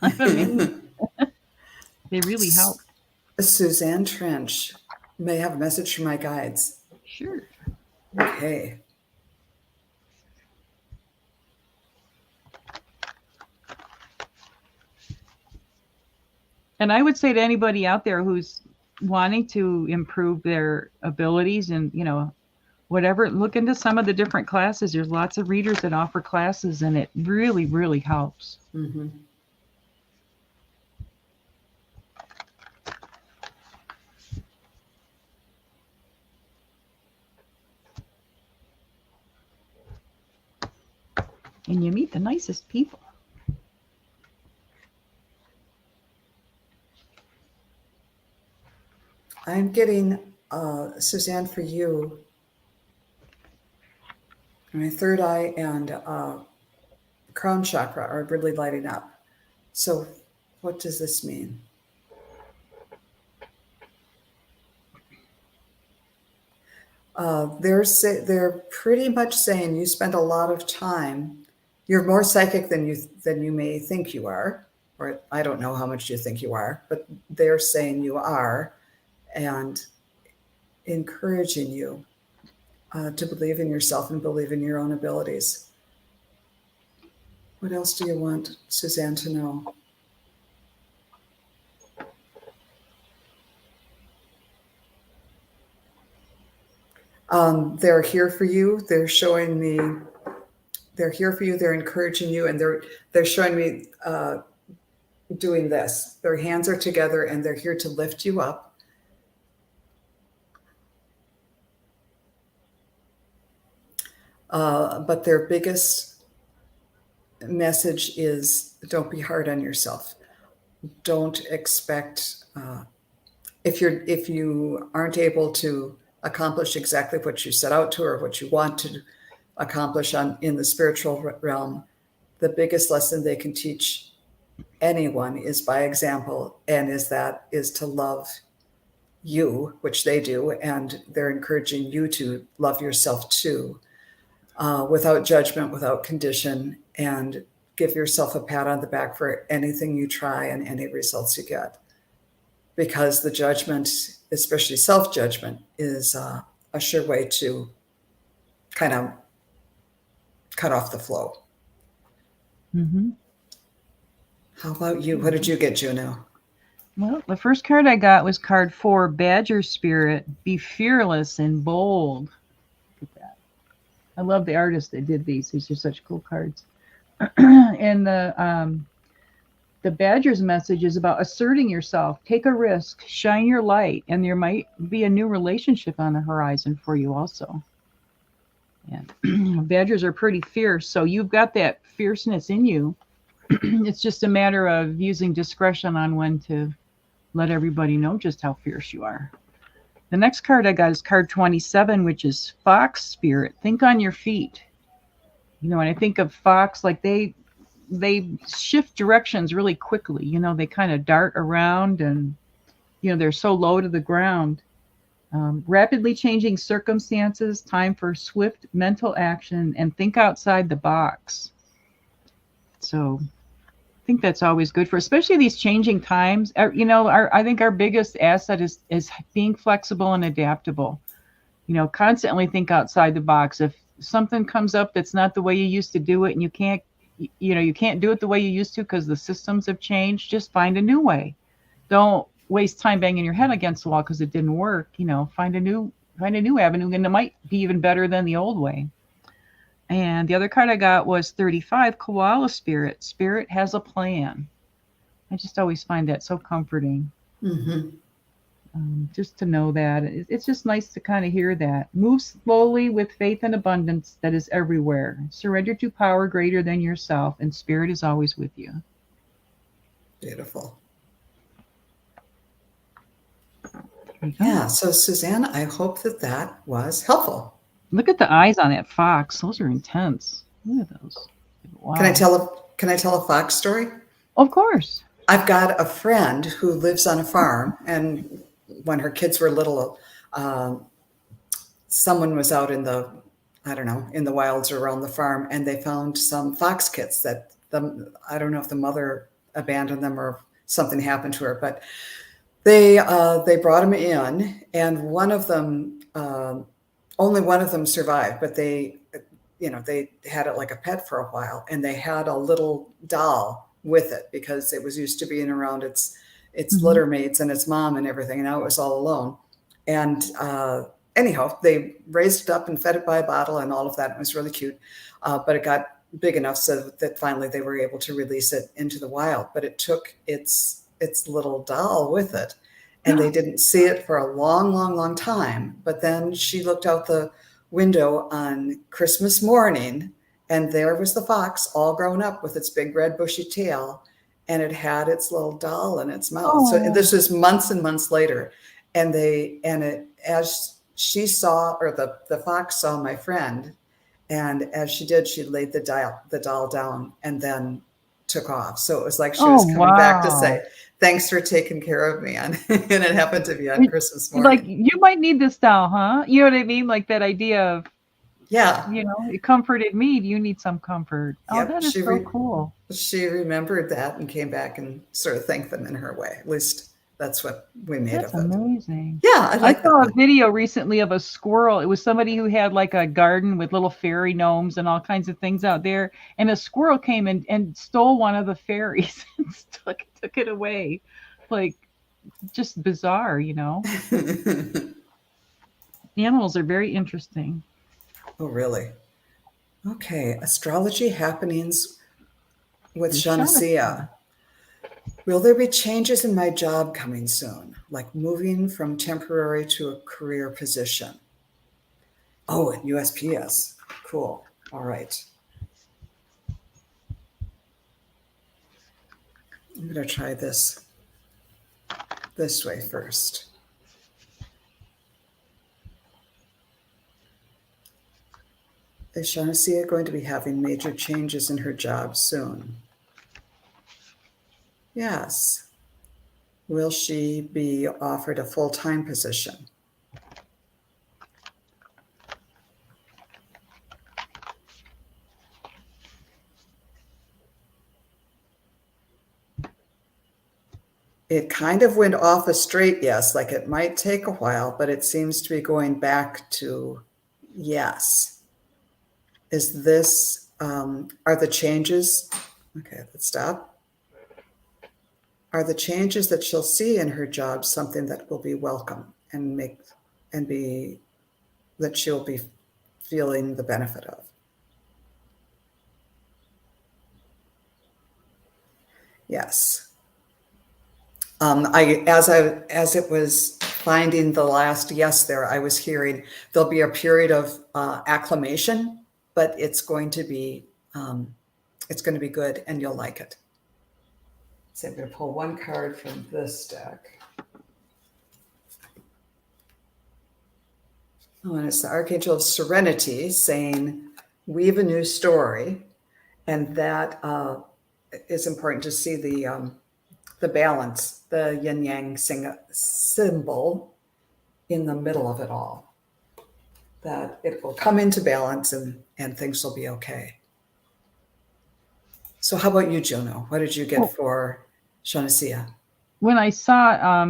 B: They really help.
A: Suzanne Trench may have a message from my guides.
B: Sure.
A: Okay.
B: And I would say to anybody out there who's wanting to improve their abilities and, you know, whatever, look into some of the different classes. There's lots of readers that offer classes, and it really, really helps.
A: Mm-hmm.
B: and you meet the nicest people.
A: I'm getting, Suzanne, for you, my third eye and crown chakra are really lighting up. So what does this mean? They're pretty much saying you spend a lot of time. You're more psychic than you may think you are, or I don't know how much you think you are, but they're saying you are, and encouraging you to believe in yourself and believe in your own abilities. What else do you want Suzanne to know? They're here for you. They're showing me they're here for you. They're encouraging you, and they're showing me doing this. Their hands are together, and they're here to lift you up. But their biggest message is don't be hard on yourself. Don't expect if you aren't able to accomplish exactly what you set out to or what you want to accomplish in the spiritual realm, the biggest lesson they can teach anyone is by example, and is to love you, which they do, and they're encouraging you to love yourself too, without judgment, without condition, and give yourself a pat on the back for anything you try and any results you get. Because the judgment, especially self-judgment, is a sure way to kind of cut off the flow.
B: Mm-hmm.
A: How about you? What did you get, Juno?
B: Well, the first card I got was card 4, Badger Spirit. Be fearless and bold. Look at that. I love the artist that did these. These are such cool cards. And the Badger's message is about asserting yourself. Take a risk. Shine your light. And there might be a new relationship on the horizon for you also. And Badgers are pretty fierce. So you've got that fierceness in you. It's just a matter of using discretion on when to let everybody know just how fierce you are. The next card I got is card 27, which is Fox Spirit. Think on your feet. You know, when I think of fox, like they shift directions really quickly. You know, they kind of dart around, and you know, they're so low to the ground. Rapidly changing circumstances, time for swift mental action, and think outside the box. So I think that's always good for, especially these changing times. You know, I think our biggest asset is being flexible and adaptable. You know, constantly think outside the box. If something comes up that's not the way you used to do it, and you can't do it the way you used to because the systems have changed, just find a new way. Don't waste time banging your head against the wall because it didn't work. You know, find a new avenue, and it might be even better than the old way. And the other card I got was 35, Koala Spirit. Spirit has a plan. I just always find that so comforting.
A: Mm-hmm.
B: Just to know that. It's just nice to kind of hear that. Move slowly with faith and abundance that is everywhere. Surrender to power greater than yourself, and Spirit is always with you.
A: Beautiful.
B: Yeah.
A: So Suzanne, I hope that was helpful.
B: Look at the eyes on that fox. Those are intense. Look at those. Wow.
A: Can I tell a fox story?
B: Of course.
A: I've got a friend who lives on a farm, and when her kids were little, someone was out in the wilds or around the farm, and they found some fox kits that I don't know if the mother abandoned them or something happened to her, but they brought them in, and only one of them survived, but they had it like a pet for a while, and they had a little doll with it because it was used to being around its mm-hmm. litter mates and its mom and everything, and now it was all alone. And anyhow, they raised it up and fed it by a bottle and all of that. It was really cute, but it got big enough so that finally they were able to release it into the wild. But it took its little doll with it, and they didn't see it for a long, long, long time. But then she looked out the window on Christmas morning, And there was the fox all grown up with its big red bushy tail, and it had its little doll in its mouth. So this was months and months later. And as she saw, or the fox saw my friend, and as she did, she laid the doll down and then took off. So it was like she was coming back to say, thanks for taking care of me. And it happened to be on Christmas morning.
B: Like, you might need this doll, huh? You know what I mean? Like that idea of,
A: yeah,
B: you know, it comforted me. Do you need some comfort?
A: Yep,
B: Oh, that is so cool.
A: She remembered that and came back and sort of thanked them in her way. At least that's what we made
B: That's
A: of it.
B: amazing.
A: Yeah, I like
B: saw
A: that
B: a video recently of a squirrel. It was somebody who had like a garden with little fairy gnomes and all kinds of things out there. And a squirrel came and stole one of the fairies and took it away. Like, just bizarre, you know? Animals are very interesting.
A: Oh, really? Okay. Astrology happenings with JunoSphere. Will there be changes in my job coming soon, like moving from temporary to a career position? Oh, at USPS. Cool. All right. I'm going to try this way first. Is JunoSphere going to be having major changes in her job soon? Yes. Will she be offered a full-time position? It kind of went off a straight yes, like it might take a while, but it seems to be going back to yes. Is this, are the changes, okay, let's stop. Are the changes that she'll see in her job something that will be welcome and that she'll be feeling the benefit of? Yes. As it was finding the last yes there, I was hearing there'll be a period of acclimation, but it's going to be good and you'll like it. So I'm going to pull one card from this deck. Oh, and it's the Archangel of Serenity saying, weave a new story. And that is important to see the balance, the yin yang symbol in the middle of it all. That it will come into balance and things will be okay. So how about you, Juno? What did you get for JunoSphere?
B: When I saw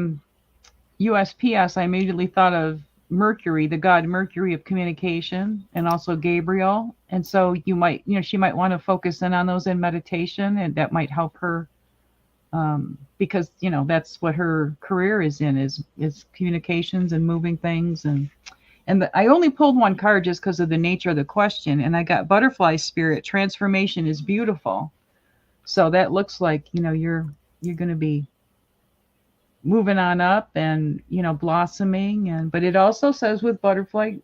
B: USPS, I immediately thought of Mercury, the god Mercury of communication, and also Gabriel. And so she might want to focus in on those in meditation, and that might help her, because that's what her career is in, is communications and moving things. And I only pulled one card just because of the nature of the question, and I got Butterfly Spirit. Transformation is beautiful. So that looks like you're going to be moving on up and blossoming. But it also says with butterfly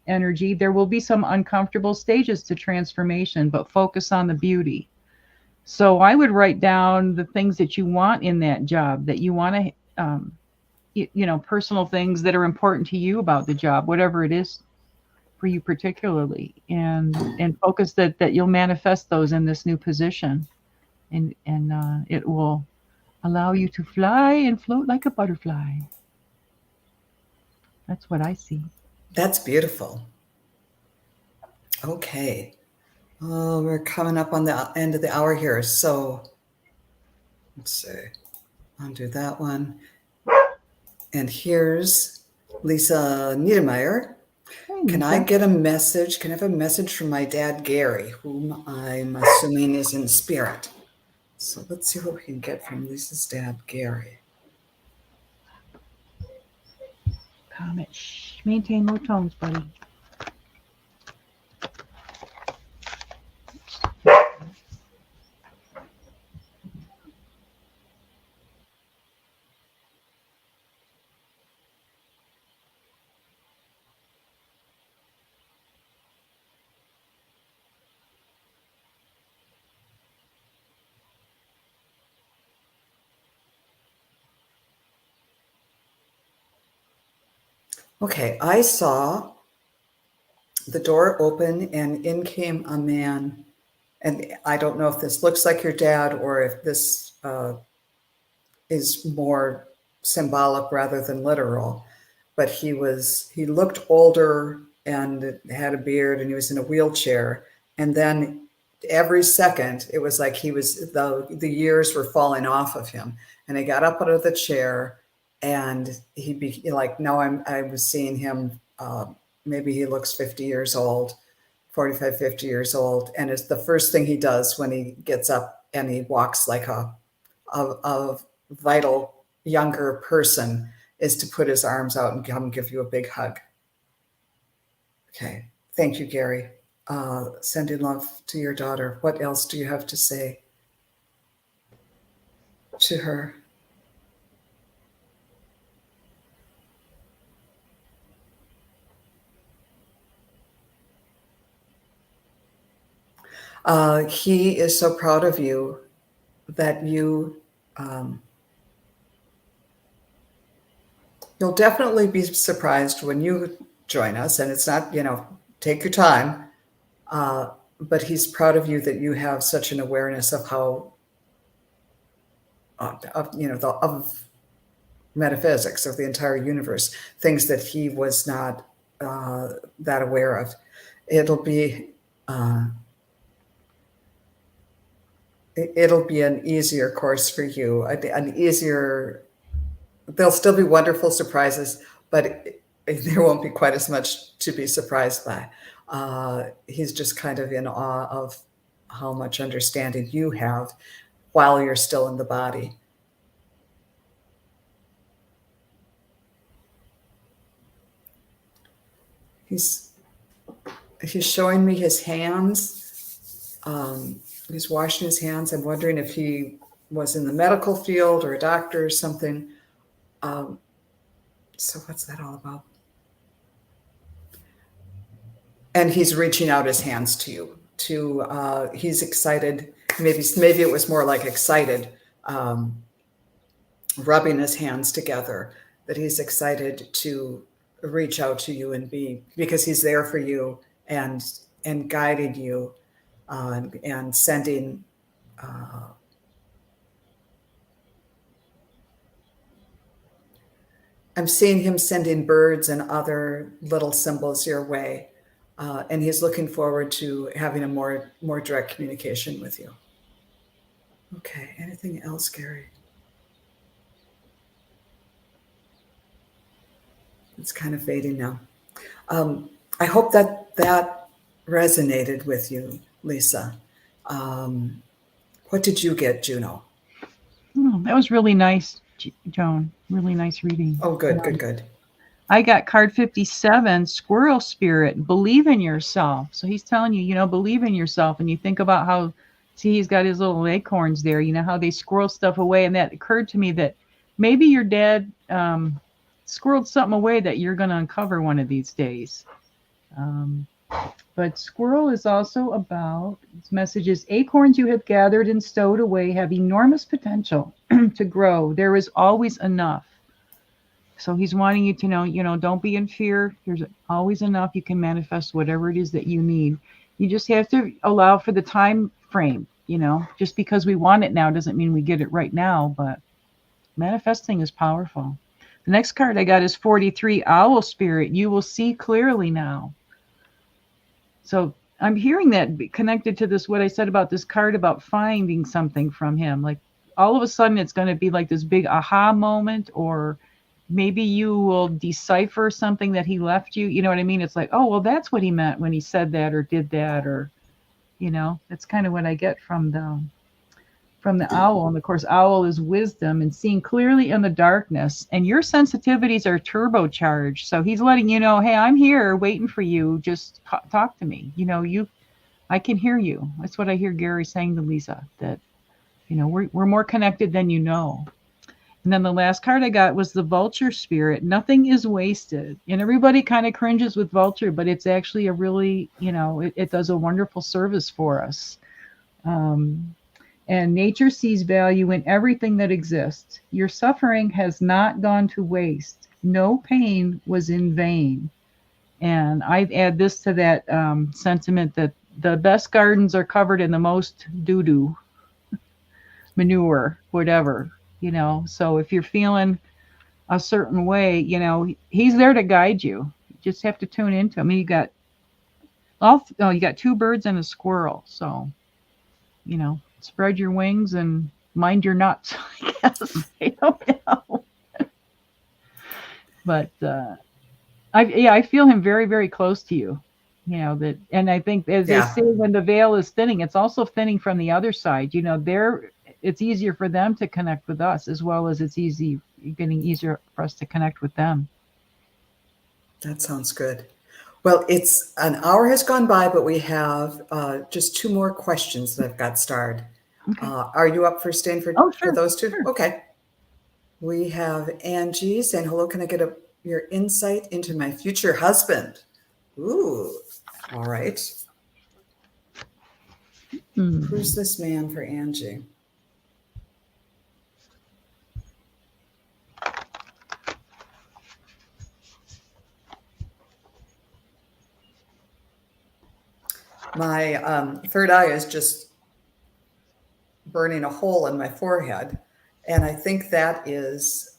B: energy, there will be some uncomfortable stages to transformation, but focus on the beauty. So I would write down the things that you want in that job, that you want to personal things that are important to you about the job, whatever it is for you particularly, and focus that you'll manifest those in this new position, and it will allow you to fly and float like a butterfly. That's what I see. That's
A: beautiful. Okay. Oh, we're coming up on the end of the hour here. So let's see. Undo that one. And here's Lisa Niedermeyer. Can I get a message? Can I have a message from my dad, Gary, whom I'm assuming is in spirit? So let's see what we can get from Lisa's dad, Gary.
B: Comment. Shh, maintain low tones, buddy.
A: Okay, I saw the door open and in came a man. And I don't know if this looks like your dad or if this is more symbolic rather than literal. But he looked older and had a beard and he was in a wheelchair. And then every second, it was like the years were falling off of him. And he got up out of the chair and he'd be like, now I was seeing him, maybe he looks 50 years old, 45, 50 years old. And it's the first thing he does when he gets up and he walks like a vital younger person is to put his arms out and come give you a big hug. Okay. Thank you, Gary. Sending love to your daughter. What else do you have to say to her? He is so proud of you that you'll definitely be surprised when you join us. And it's not, take your time. But he's proud of you that you have such an awareness of how, of metaphysics, of the entire universe, things that he was not that aware of. It'll be an easier course for you, there'll still be wonderful surprises, but there won't be quite as much to be surprised by. He's just kind of in awe of how much understanding you have while you're still in the body. He's showing me his hands. He's washing his hands. I'm wondering if he was in the medical field or a doctor or something. So what's that all about? And he's reaching out his hands to you. He's excited. Maybe it was more like excited, rubbing his hands together. That he's excited to reach out to you because he's there for you and guiding you and sending. I'm seeing him sending birds and other little symbols your way. And he's looking forward to having a more direct communication with you. Okay, anything else, Gary? It's kind of fading now. I hope that resonated with you, Lisa. What did you get, Juno?
B: Oh, that was really nice, Joan. Really nice reading.
A: Oh, good.
B: I got card 57, Squirrel Spirit, believe in yourself. So he's telling you, believe in yourself. And you think about how, he's got his little acorns there, how they squirrel stuff away. And that occurred to me that maybe your dad squirreled something away that you're going to uncover one of these days. But squirrel is also about, its message is, acorns you have gathered and stowed away have enormous potential to grow. There is always enough. So he's wanting you to know, don't be in fear. There's always enough. You can manifest whatever it is that you need. You just have to allow for the time frame, just because we want it now doesn't mean we get it right now, but manifesting is powerful. The next card I got is 43, Owl Spirit. You will see clearly now. So I'm hearing that connected to this, what I said about this card about finding something from him. Like all of a sudden it's going to be like this big aha moment, or maybe you will decipher something that he left you. You know what I mean? It's like, oh, well, that's what he meant when he said that or did that, or, that's kind of what I get from the owl. And of course, owl is wisdom and seeing clearly in the darkness. And your sensitivities are turbocharged. So he's letting you know, hey, I'm here waiting for you. Just talk to me. I can hear you. That's what I hear Gary saying to Lisa, that, we're more connected than you know. And then the last card I got was the Vulture Spirit. Nothing is wasted. And everybody kind of cringes with Vulture, but it's actually a really, it does a wonderful service for us. And nature sees value in everything that exists. Your suffering has not gone to waste. no pain was in vain. And I add this to that sentiment that the best gardens are covered in the most doo-doo, manure, whatever, So if you're feeling a certain way, he's there to guide you. You just have to tune into him. You got two birds and a squirrel. So, spread your wings and mind your nuts, I guess. I don't know. But I feel him very, very close to you. And I think, as they say, when the veil is thinning, it's also thinning from the other side. It's easier for them to connect with us, as well as it's getting easier for us to connect with them.
A: That sounds good. Well, it's an hour has gone by, but we have just two more questions that I've got starred. Okay. Are you up for staying for those two? Sure. Okay. We have Angie saying, hello, can I get your insight into my future husband? Ooh, all right. Who's this man for Angie? My third eye is just burning a hole in my forehead. And I think that is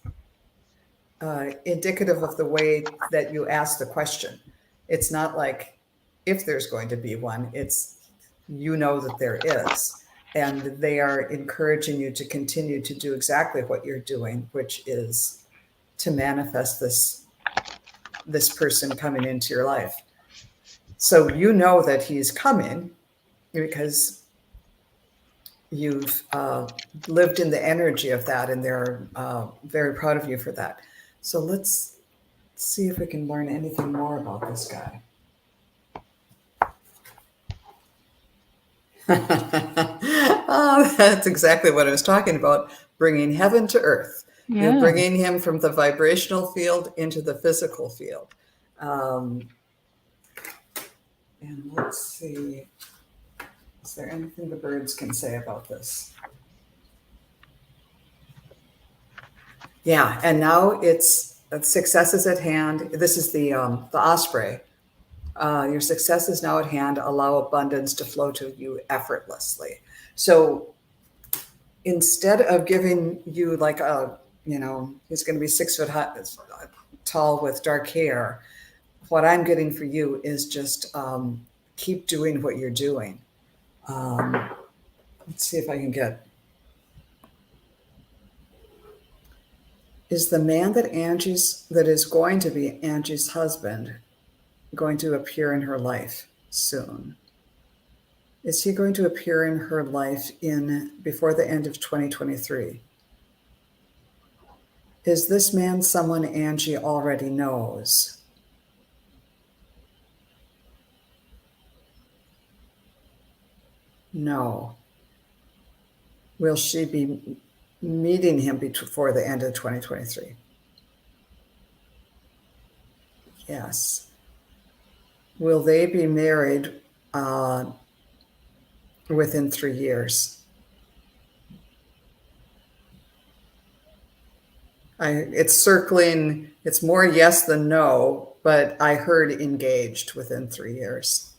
A: indicative of the way that you ask the question. It's not like if there's going to be one, it's that there is. And they are encouraging you to continue to do exactly what you're doing, which is to manifest this person coming into your life. So that he's coming because you've lived in the energy of that, and they're very proud of you for that. So let's see if we can learn anything more about this guy. Oh, that's exactly what I was talking about, bringing heaven to earth. Yeah. You're bringing him from the vibrational field into the physical field. And let's see, is there anything the birds can say about this? Yeah, and now it's success is at hand. This is the osprey. Your success is now at hand. Allow abundance to flow to you effortlessly. So instead of giving you like he's going to be 6 foot high, tall with dark hair, what I'm getting for you is just keep doing what you're doing. Let's see if I can get. Is the man that is going to be Angie's husband going to appear in her life soon? Is he going to appear in her life before the end of 2023? Is this man someone Angie already knows? No. Will she be meeting him before the end of 2023? Yes. Will they be married within 3 years? It's circling, it's more yes than no, but I heard engaged within 3 years.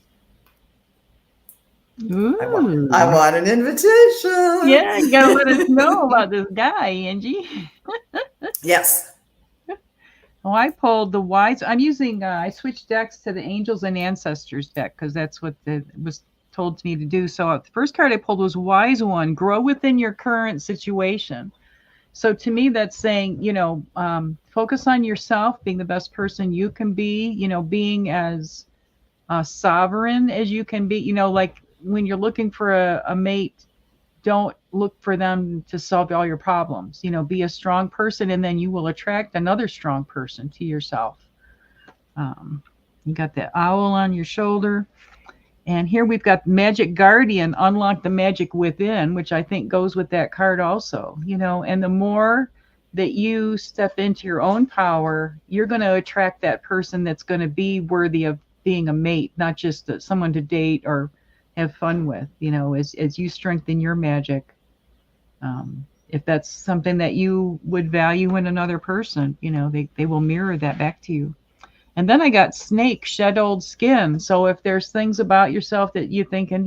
A: I want an invitation.
B: Yeah, you gotta let us know about this guy, Angie.
A: Yes.
B: Oh, I pulled the wise. I'm using. I switched decks to the Angels and Ancestors deck because that's what was told to me to do. So the first card I pulled was Wise One. Grow within your current situation. So to me, that's saying, focus on yourself, being the best person you can be. Being as sovereign as you can be. Like when you're looking for a mate, don't look for them to solve all your problems. Be a strong person, and then you will attract another strong person to yourself. You got the owl on your shoulder. And here we've got Magic Guardian, unlock the magic within, which I think goes with that card also. And the more that you step into your own power, you're going to attract that person that's going to be worthy of being a mate, not just someone to date or have fun with, as you strengthen your magic. if that's something that you would value in another person, they will mirror that back to you. And then I got snake, shed old skin. So if there's things about yourself that you're thinking,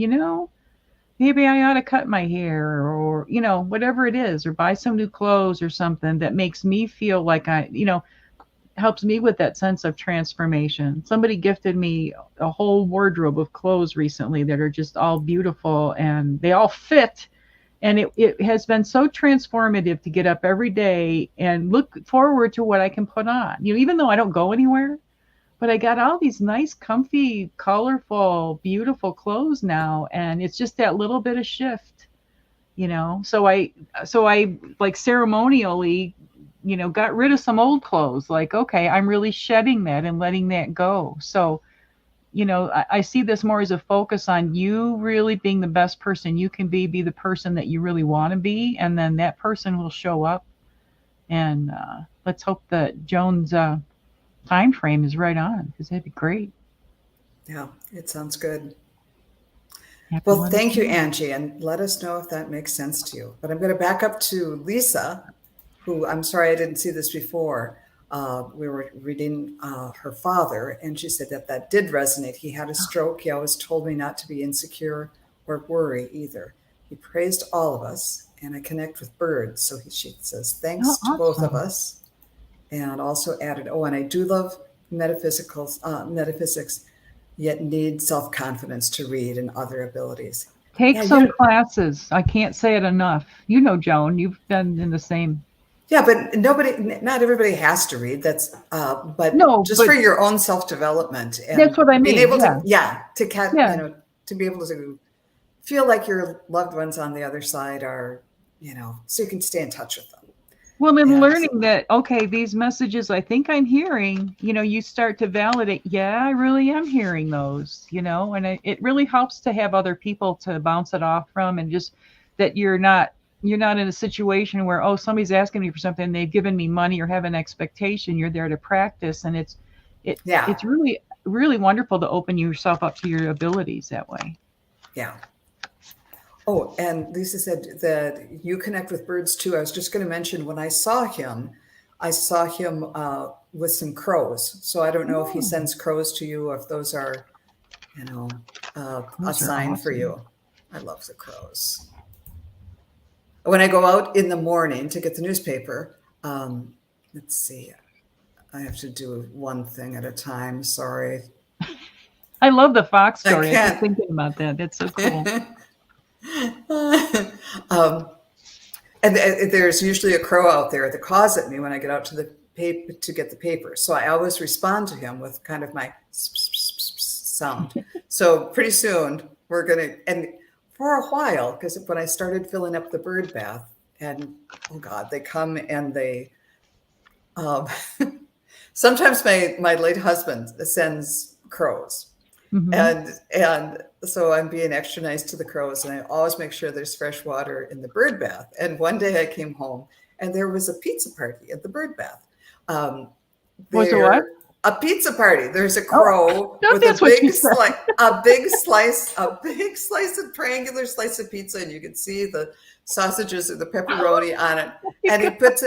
B: maybe I ought to cut my hair, or, whatever it is, or buy some new clothes or something that makes me feel like helps me with that sense of transformation. Somebody gifted me a whole wardrobe of clothes recently that are just all beautiful and they all fit. And it has been so transformative to get up every day and look forward to what I can put on. Even though I don't go anywhere, but I got all these nice, comfy, colorful, beautiful clothes now. And it's just that little bit of shift, So I like ceremonially, got rid of some old clothes. Like, okay, I'm really shedding that and letting that go. So, I see this more as a focus on you really being the best person you can be the person that you really want to be. And then that person will show up. And let's hope that Joan's time frame is right on, because that'd be great.
A: Yeah, it sounds good.
B: Happy
A: Well,
B: Mother's
A: thank you,
B: Day.
A: Angie, and let us know if that makes sense to you. But I'm going to back up to Lisa, who, I'm sorry I didn't see this before. We were reading her father, and she said that did resonate. He had a stroke. He always told me not to be insecure or worry either. He praised all of us, and I connect with birds. So she says, thanks
B: Oh,
A: to both of
B: awesome.
A: us. And also added, and I do love metaphysics, yet need self-confidence to read and other abilities.
B: Take
A: Yeah,
B: some classes. I can't say it enough. Joan, you've been in the same.
A: Yeah, but not everybody has to read. That's, but
B: No,
A: just
B: but
A: for your own self-development and
B: that's what I
A: being
B: mean.
A: able
B: Yeah.
A: to be able to feel like your loved ones on the other side are, so you can stay in touch with them.
B: Well, in
A: And
B: learning that, okay, these messages I think I'm hearing, you start to validate, yeah, I really am hearing those, and it really helps to have other people to bounce it off from, and just that you're not in a situation where, oh, somebody's asking me for something, they've given me money or have an expectation. You're there to practice, and it's really, really wonderful to open yourself up to your abilities that way.
A: Yeah. Oh, and Lisa said that you connect with birds too. I was just going to mention when I saw him with some crows. So I don't know if he sends crows to you or if those are, a sign for you. I love the crows. When I go out in the morning to get the newspaper, let's see, I have to do one thing at a time. Sorry.
B: I love the fox story.
A: I
B: I keep thinking about that. That's so cool.
A: And there's usually a crow out there that caws at me when I get out to the paper to get the paper. So I always respond to him with kind of my sound. So pretty soon we're going to, and for a while, because when I started filling up the bird bath, and oh God, they come and they, sometimes my late husband sends crows. Mm-hmm. And so I'm being extra nice to the crows, and I always make sure there's fresh water in the bird bath. And one day I came home and there was a pizza party at the bird bath.
B: Was there what?
A: A pizza party. There's a crow with a big slice of triangular slice of pizza, and you can see the sausages or the pepperoni on it. And they put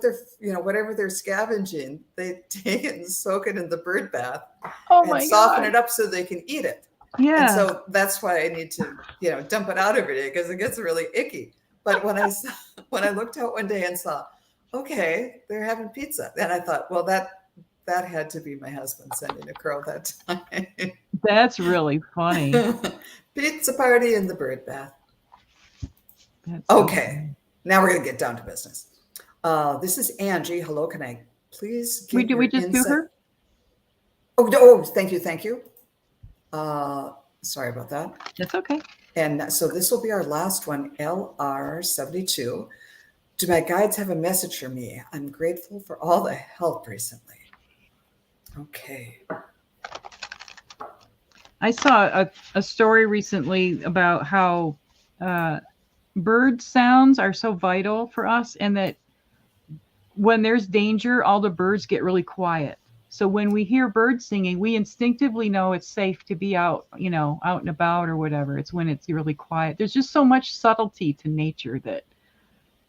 A: their, whatever they're scavenging, they take it and soak it in the bird bath and soften it up so they can eat it. Yeah. And so that's why I need to, dump it out every day, because it gets really icky. But when I looked out one day and saw, okay, they're having pizza, and I thought, well, that had to be my husband sending a crow that time.
B: That's really funny.
A: Pizza party in the bird bath. Okay, now we're going to get down to business. This is Angie. Hello, can I please get
B: we just do her?
A: Oh, thank you. Sorry about that.
B: That's okay.
A: And so this will be our last one, LR72. Do my guides have a message for me? I'm grateful for all the help recently. Okay.
B: I saw a story recently about how bird sounds are so vital for us, and that when there's danger, all the birds get really quiet. So when we hear birds singing, we instinctively know it's safe to be out, out and about or whatever. It's when it's really quiet. There's just so much subtlety to nature that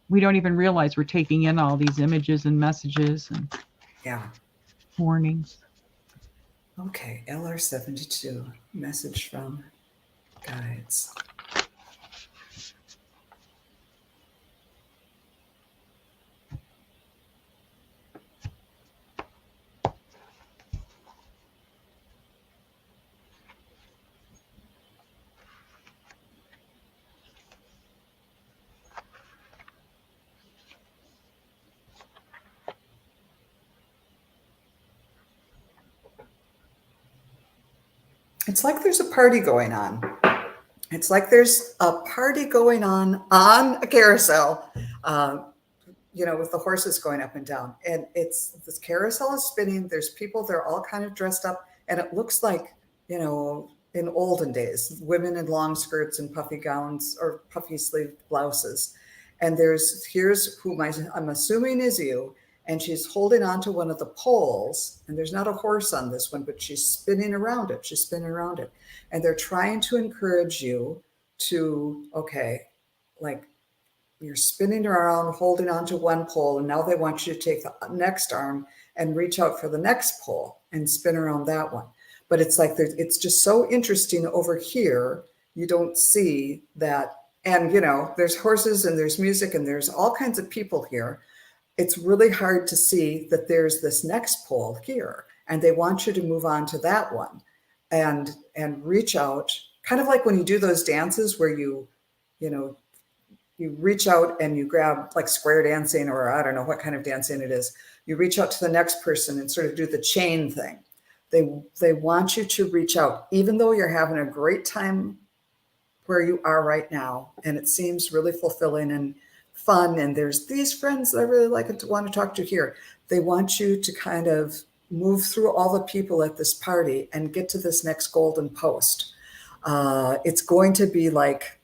B: we don't even realize we're taking in all these images and messages and warnings.
A: Okay, LR72, message from guides. It's like there's a party going on. It's like there's a party going on a carousel, with the horses going up and down. And this carousel is spinning. There's people, they're all kind of dressed up. And it looks like, in olden days, women in long skirts and puffy gowns or puffy sleeved blouses. And here's who I'm assuming is you. And she's holding on to one of the poles, and there's not a horse on this one, but she's spinning around it. She's spinning around it. And they're trying to encourage you to, like you're spinning around, holding on to one pole, and now they want you to take the next arm and reach out for the next pole and spin around that one. But it's like, it's just so interesting over here. You don't see that. And, there's horses and there's music and there's all kinds of people here. It's really hard to see that there's this next pole here, and they want you to move on to that one and reach out, kind of like when you do those dances where you reach out and you grab, like square dancing, or I don't know what kind of dancing it is. You reach out to the next person and sort of do the chain thing. They want you to reach out, even though you're having a great time where you are right now, and it seems really fulfilling and fun, and there's these friends that I really want to talk to here. They want you to kind of move through all the people at this party and get to this next golden post. It's going to be like,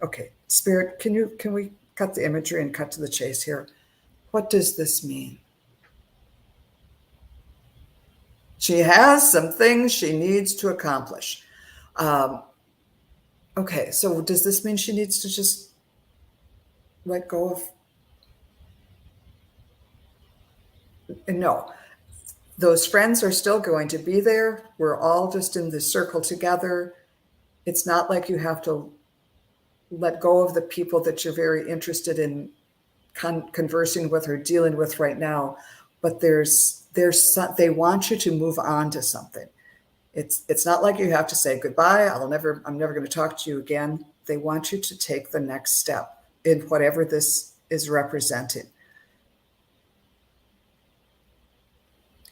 A: okay, Spirit, can we cut the imagery and cut to the chase here? What does this mean? She has some things she needs to accomplish. Okay, so does this mean she needs to just let go of? No, those friends are still going to be there. We're all just in this circle together. It's not like you have to let go of the people that you're very interested in conversing with or dealing with right now. But they want you to move on to something. It's not like you have to say goodbye. I'm never going to talk to you again. They want you to take the next step in whatever this is representing.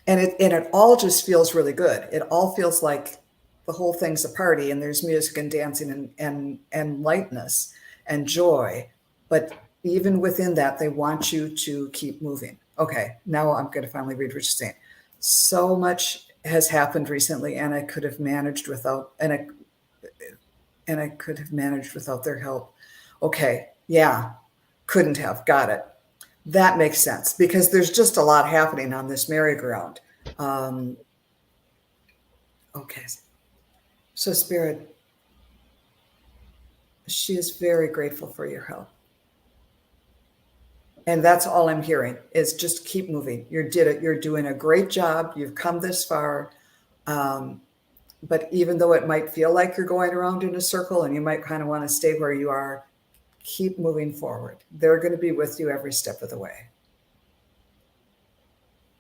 A: And it all just feels really good. It all feels like the whole thing's a party, and there's music and dancing and lightness and joy. But even within that, they want you to keep moving. Okay, now I'm going to finally read what you're saying. So much has happened recently, and I could have managed without, and I could have managed without their help. Okay, yeah, couldn't have. Got it. That makes sense, because there's just a lot happening on this merry-go-round. Okay. So Spirit, she is very grateful for your help. And that's all I'm hearing, is just keep moving. You're doing a great job. You've come this far. But even though it might feel like you're going around in a circle and you might kind of want to stay where you are, keep moving forward. They're going to be with you every step of the way.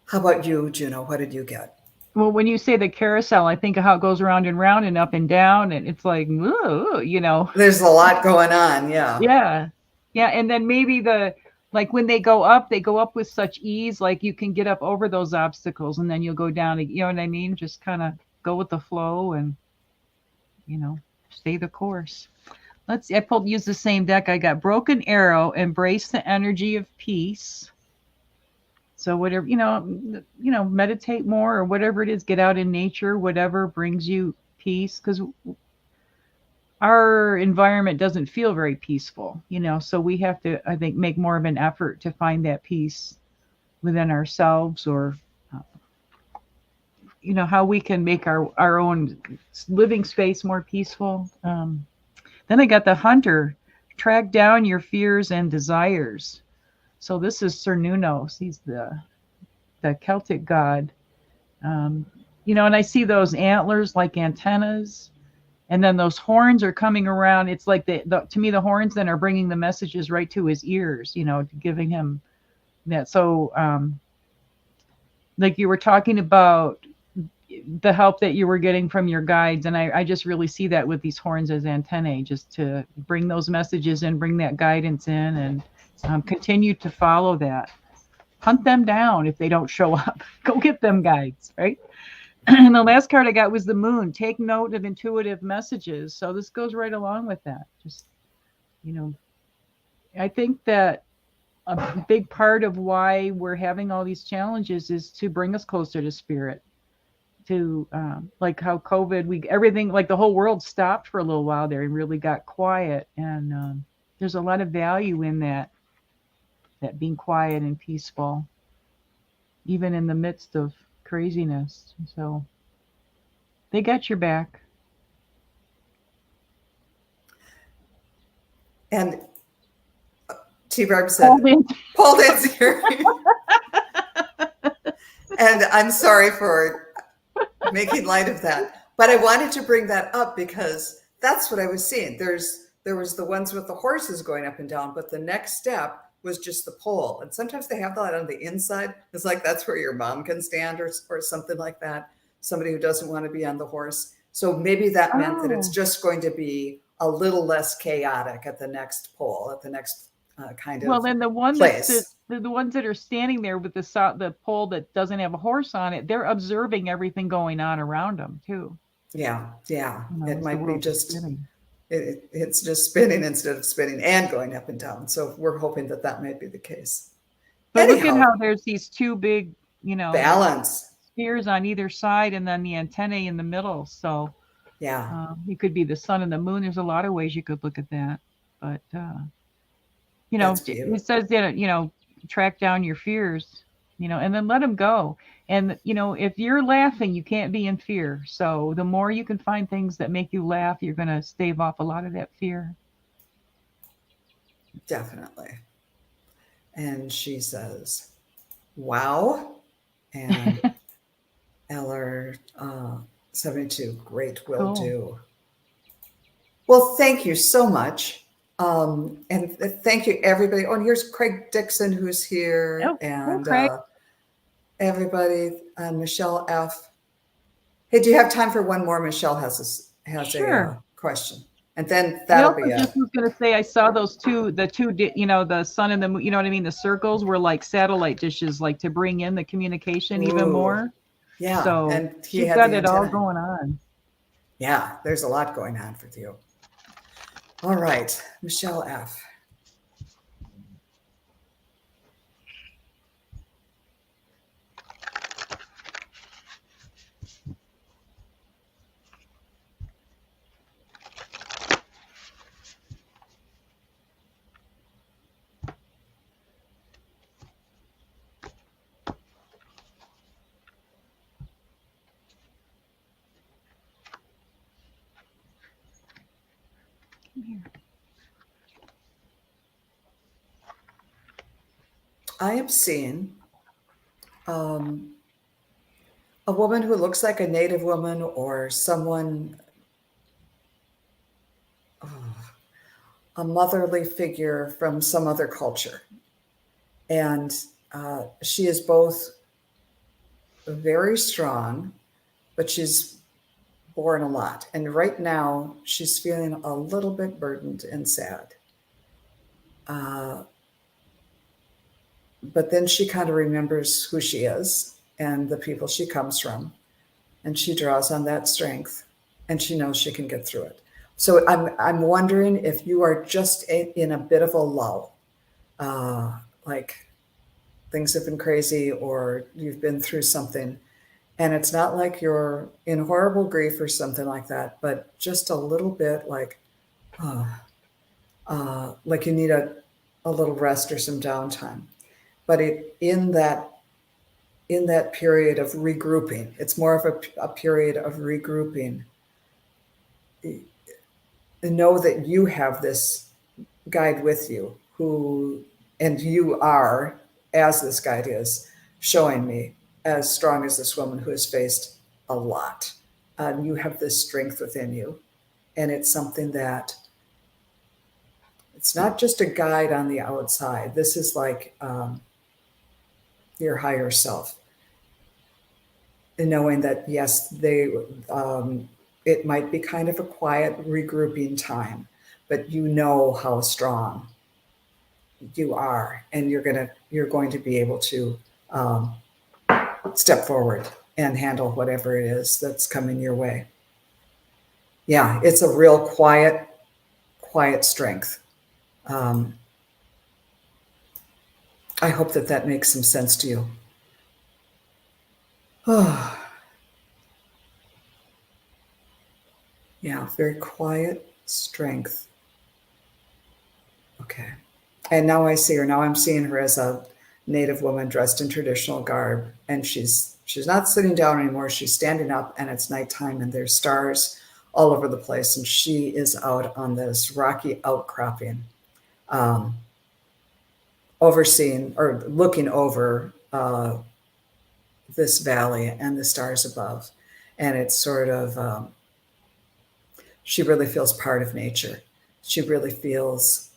A: How about you, Juno? What did you get?
B: Well, when you say the carousel, I think of how it goes round and round and up and down, and it's like, ooh.
A: There's a lot going on, yeah.
B: Yeah, and then maybe like when they go up with such ease, like you can get up over those obstacles, and then you'll go down, you know what I mean? Just kind of go with the flow and, stay the course. Let's see, use the same deck. I got Broken Arrow, embrace the energy of peace. So whatever, meditate more or whatever it is, get out in nature, whatever brings you peace, because our environment doesn't feel very peaceful, so we have to, I think, make more of an effort to find that peace within ourselves, or, how we can make our own living space more peaceful. Then I got the Hunter, track down your fears and desires. So this is Cernunnos. He's the Celtic god. And I see those antlers like antennas, and then those horns are coming around. It's like to me, the horns then are bringing the messages right to his ears, giving him that. So, like you were talking about the help that you were getting from your guides, and I just really see that with these horns as antennae, just to bring those messages in, bring that guidance in, and continue to follow that. Hunt them down if they don't show up. Go get them, guides, right? And the last card I got was the moon. Take note of intuitive messages. So this goes right along with that. Just, I think that a big part of why we're having all these challenges is to bring us closer to spirit. To like how COVID, everything, like the whole world stopped for a little while there and really got quiet. And there's a lot of value in that being quiet and peaceful, even in the midst of craziness. So they got your back.
A: And T-Barb said, pole dance here. And I'm sorry for making light of that. But I wanted to bring that up because that's what I was seeing. There was the ones with the horses going up and down, but the next step was just the pole. And sometimes they have that on the inside. It's like that's where your mom can stand or something like that. Somebody who doesn't want to be on the horse. So maybe that meant that it's just going to be a little less chaotic at the next pole, at the next kind of
B: well, then the one
A: place.
B: the ones that are standing there with the pole that doesn't have a horse on it, they're observing everything going on around them too.
A: Yeah. It might be just
B: spinning.
A: It's just spinning instead of spinning and going up and down. So we're hoping that might be the case.
B: But look at how there's these two big,
A: balance
B: spheres on either side, and then the antennae in the middle. So
A: yeah,
B: it could be the sun and the moon. There's a lot of ways you could look at that. But it says that track down your fears, and then let them go. And if you're laughing, you can't be in fear. So the more you can find things that make you laugh, you're going to stave off a lot of that fear.
A: Definitely. And she says, wow. And Eller 72, great, will do. Well, thank you so much. And thank you, everybody. Oh, and here's Craig Dixon, who's here. And everybody, Michelle F. Hey, do you have time for one more? Michelle has a question. And then that'll be it.
B: I was going to say, I saw the sun and the moon, you know what I mean? The circles were like satellite dishes, like to bring in the communication even more.
A: Yeah.
B: So
A: and
B: you've got it all going on.
A: Yeah, there's a lot going on for you. All right, Michelle F. I am seeing a woman who looks like a Native woman or someone, a motherly figure from some other culture. And she is both very strong, but she's borne a lot. And right now she's feeling a little bit burdened and sad. But then she kind of remembers who she is and the people she comes from, and she draws on that strength, and she knows she can get through it. So I'm wondering if you are just in a bit of a lull, like things have been crazy or you've been through something, and it's not like you're in horrible grief or something like that, but just a little bit like you need a little rest or some downtime. But in that period of regrouping, it's more of a period of regrouping. Know that you have this guide with you and you are, as this guide is showing me, as strong as this woman who has faced a lot. You have this strength within you. And it's something that it's not just a guide on the outside. This is like your higher self. And knowing that, yes, it might be kind of a quiet regrouping time, but you know how strong you are, and you're going to be able to step forward and handle whatever it is that's coming your way. Yeah, it's a real quiet strength. I hope that makes some sense to you. Oh, yeah, very quiet strength. Okay. And now I see her. Now I'm seeing her as a Native woman dressed in traditional garb. And she's not sitting down anymore. She's standing up, and it's nighttime, and there's stars all over the place. And she is out on this rocky outcropping, overseeing or looking over this valley and the stars above. And it's sort of, she really feels part of nature. She really feels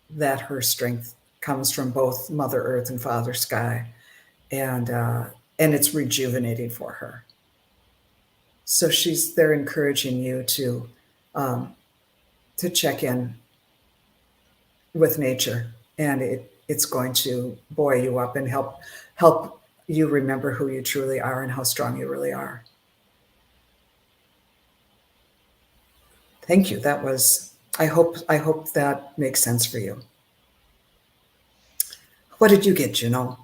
A: that her strength comes from both Mother Earth and Father Sky, and it's rejuvenating for her. So they're encouraging you to check in with nature, and it's going to buoy you up and help you remember who you truly are and how strong you really are. Thank you. That was, I hope that makes sense for you. What did you get, Juno?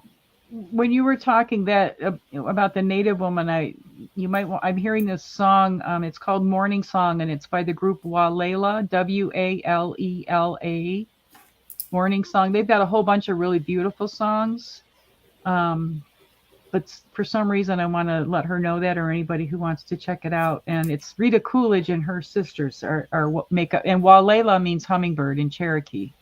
B: When you were talking that about the Native woman, I'm hearing this song. It's called Morning Song, and it's by the group Walela, Walela. Morning Song. They've got a whole bunch of really beautiful songs. But for some reason, I want to let her know that, or anybody who wants to check it out. And it's Rita Coolidge and her sisters are what make up. And Walela means hummingbird in Cherokee.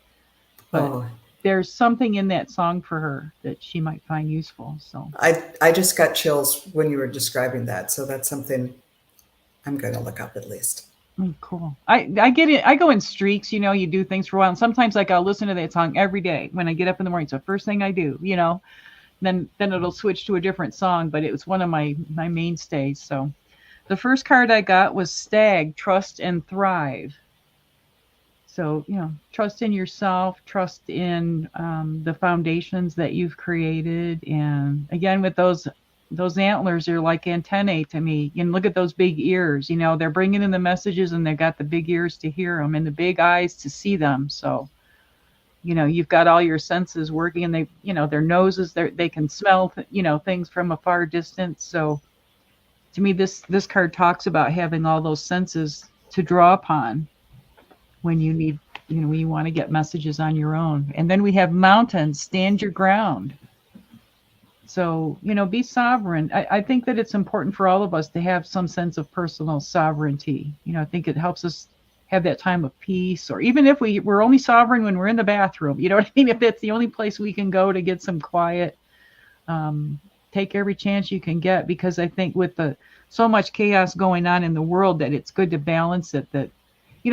B: But there's something in that song for her that she might find useful. So
A: I just got chills when you were describing that. So that's something I'm going to look up at least.
B: Cool. I get it. I go in streaks, you do things for a while. And sometimes I'll listen to that song every day when I get up in the morning. It's the first thing I do, Then it'll switch to a different song, but it was one of my mainstays. So the first card I got was Stag, Trust and Thrive. So, trust in yourself, trust in the foundations that you've created. And again, with those antlers are like antennae to me. And look at those big ears, they're bringing in the messages, and they've got the big ears to hear them and the big eyes to see them. So, you've got all your senses working, and they, their noses, they can smell, things from a far distance. So to me, this card talks about having all those senses to draw upon when you need, when you want to get messages on your own. And then we have Mountains, Stand Your Ground. So, be sovereign. I think that it's important for all of us to have some sense of personal sovereignty. I think it helps us have that time of peace, or even if we're only sovereign when we're in the bathroom, you know what I mean? If that's the only place we can go to get some quiet, take every chance you can get, because I think with so much chaos going on in the world, that it's good to balance it. That,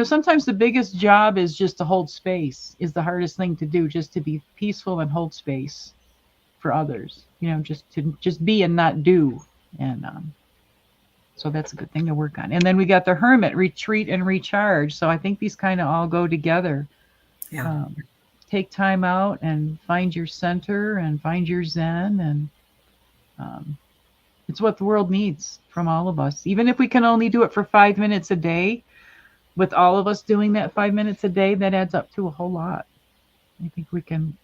B: sometimes the biggest job is just to hold space is the hardest thing to do, just to be peaceful and hold space for others, just be and not do. And, so that's a good thing to work on. And then we got the Hermit, Retreat and Recharge. So I think these kind of all go together.
A: Yeah.
B: Take time out and find your center and find your Zen. And it's what the world needs from all of us. Even if we can only do it for 5 minutes a day, with all of us doing that 5 minutes a day, that adds up to a whole lot. I think we can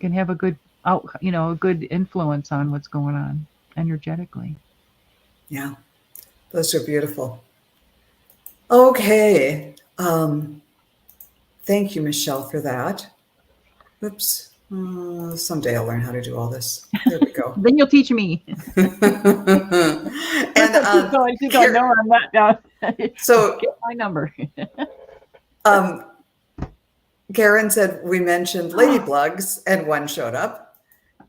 B: have a good a good influence on what's going on energetically.
A: Yeah. Those are beautiful. Okay. Thank you, Michelle, for that. Oops. Someday I'll learn how to do all this. There we go.
B: Then you'll teach me.
A: And
B: I just don't know I'm not.
A: So
B: get my number.
A: Karen said we mentioned ladybugs and one showed up.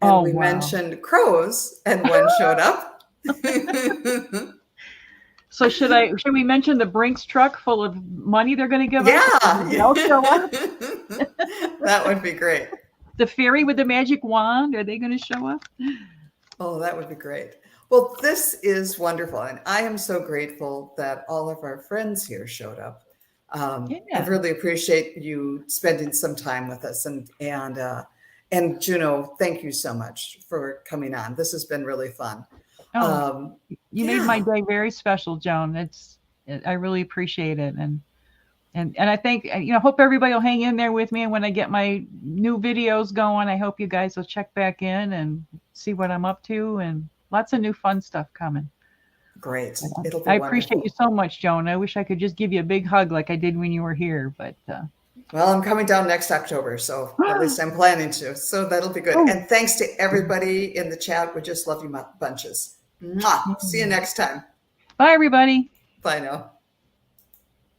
A: And
B: Oh,
A: we
B: wow.
A: mentioned crows and one showed up.
B: So should we mention the Brinks truck full of money they're going to give us?
A: Yeah.
B: They'll show up.
A: That would be great.
B: The fairy with the magic wand, are they going to show up?
A: Oh, that would be great. Well, this is wonderful. And I am so grateful that all of our friends here showed up. I
B: Yeah.
A: really appreciate you spending some time with us. And Juno, thank you so much for coming on. This has been really fun.
B: Oh, you made
A: yeah.
B: my day very special, Joan. I really appreciate it. And I think, hope everybody will hang in there with me. And when I get my new videos going, I hope you guys will check back in and see what I'm up to, and lots of new fun stuff coming.
A: Great. It'll be
B: I
A: wonderful.
B: appreciate you so much, Joan. I wish I could just give you a big hug like I did when you were here, but
A: well, I'm coming down next October, so at least I'm planning to. So that'll be good. And thanks to everybody in the chat. We just love you bunches. Mwah. See you next time.
B: Bye, everybody.
A: Bye now.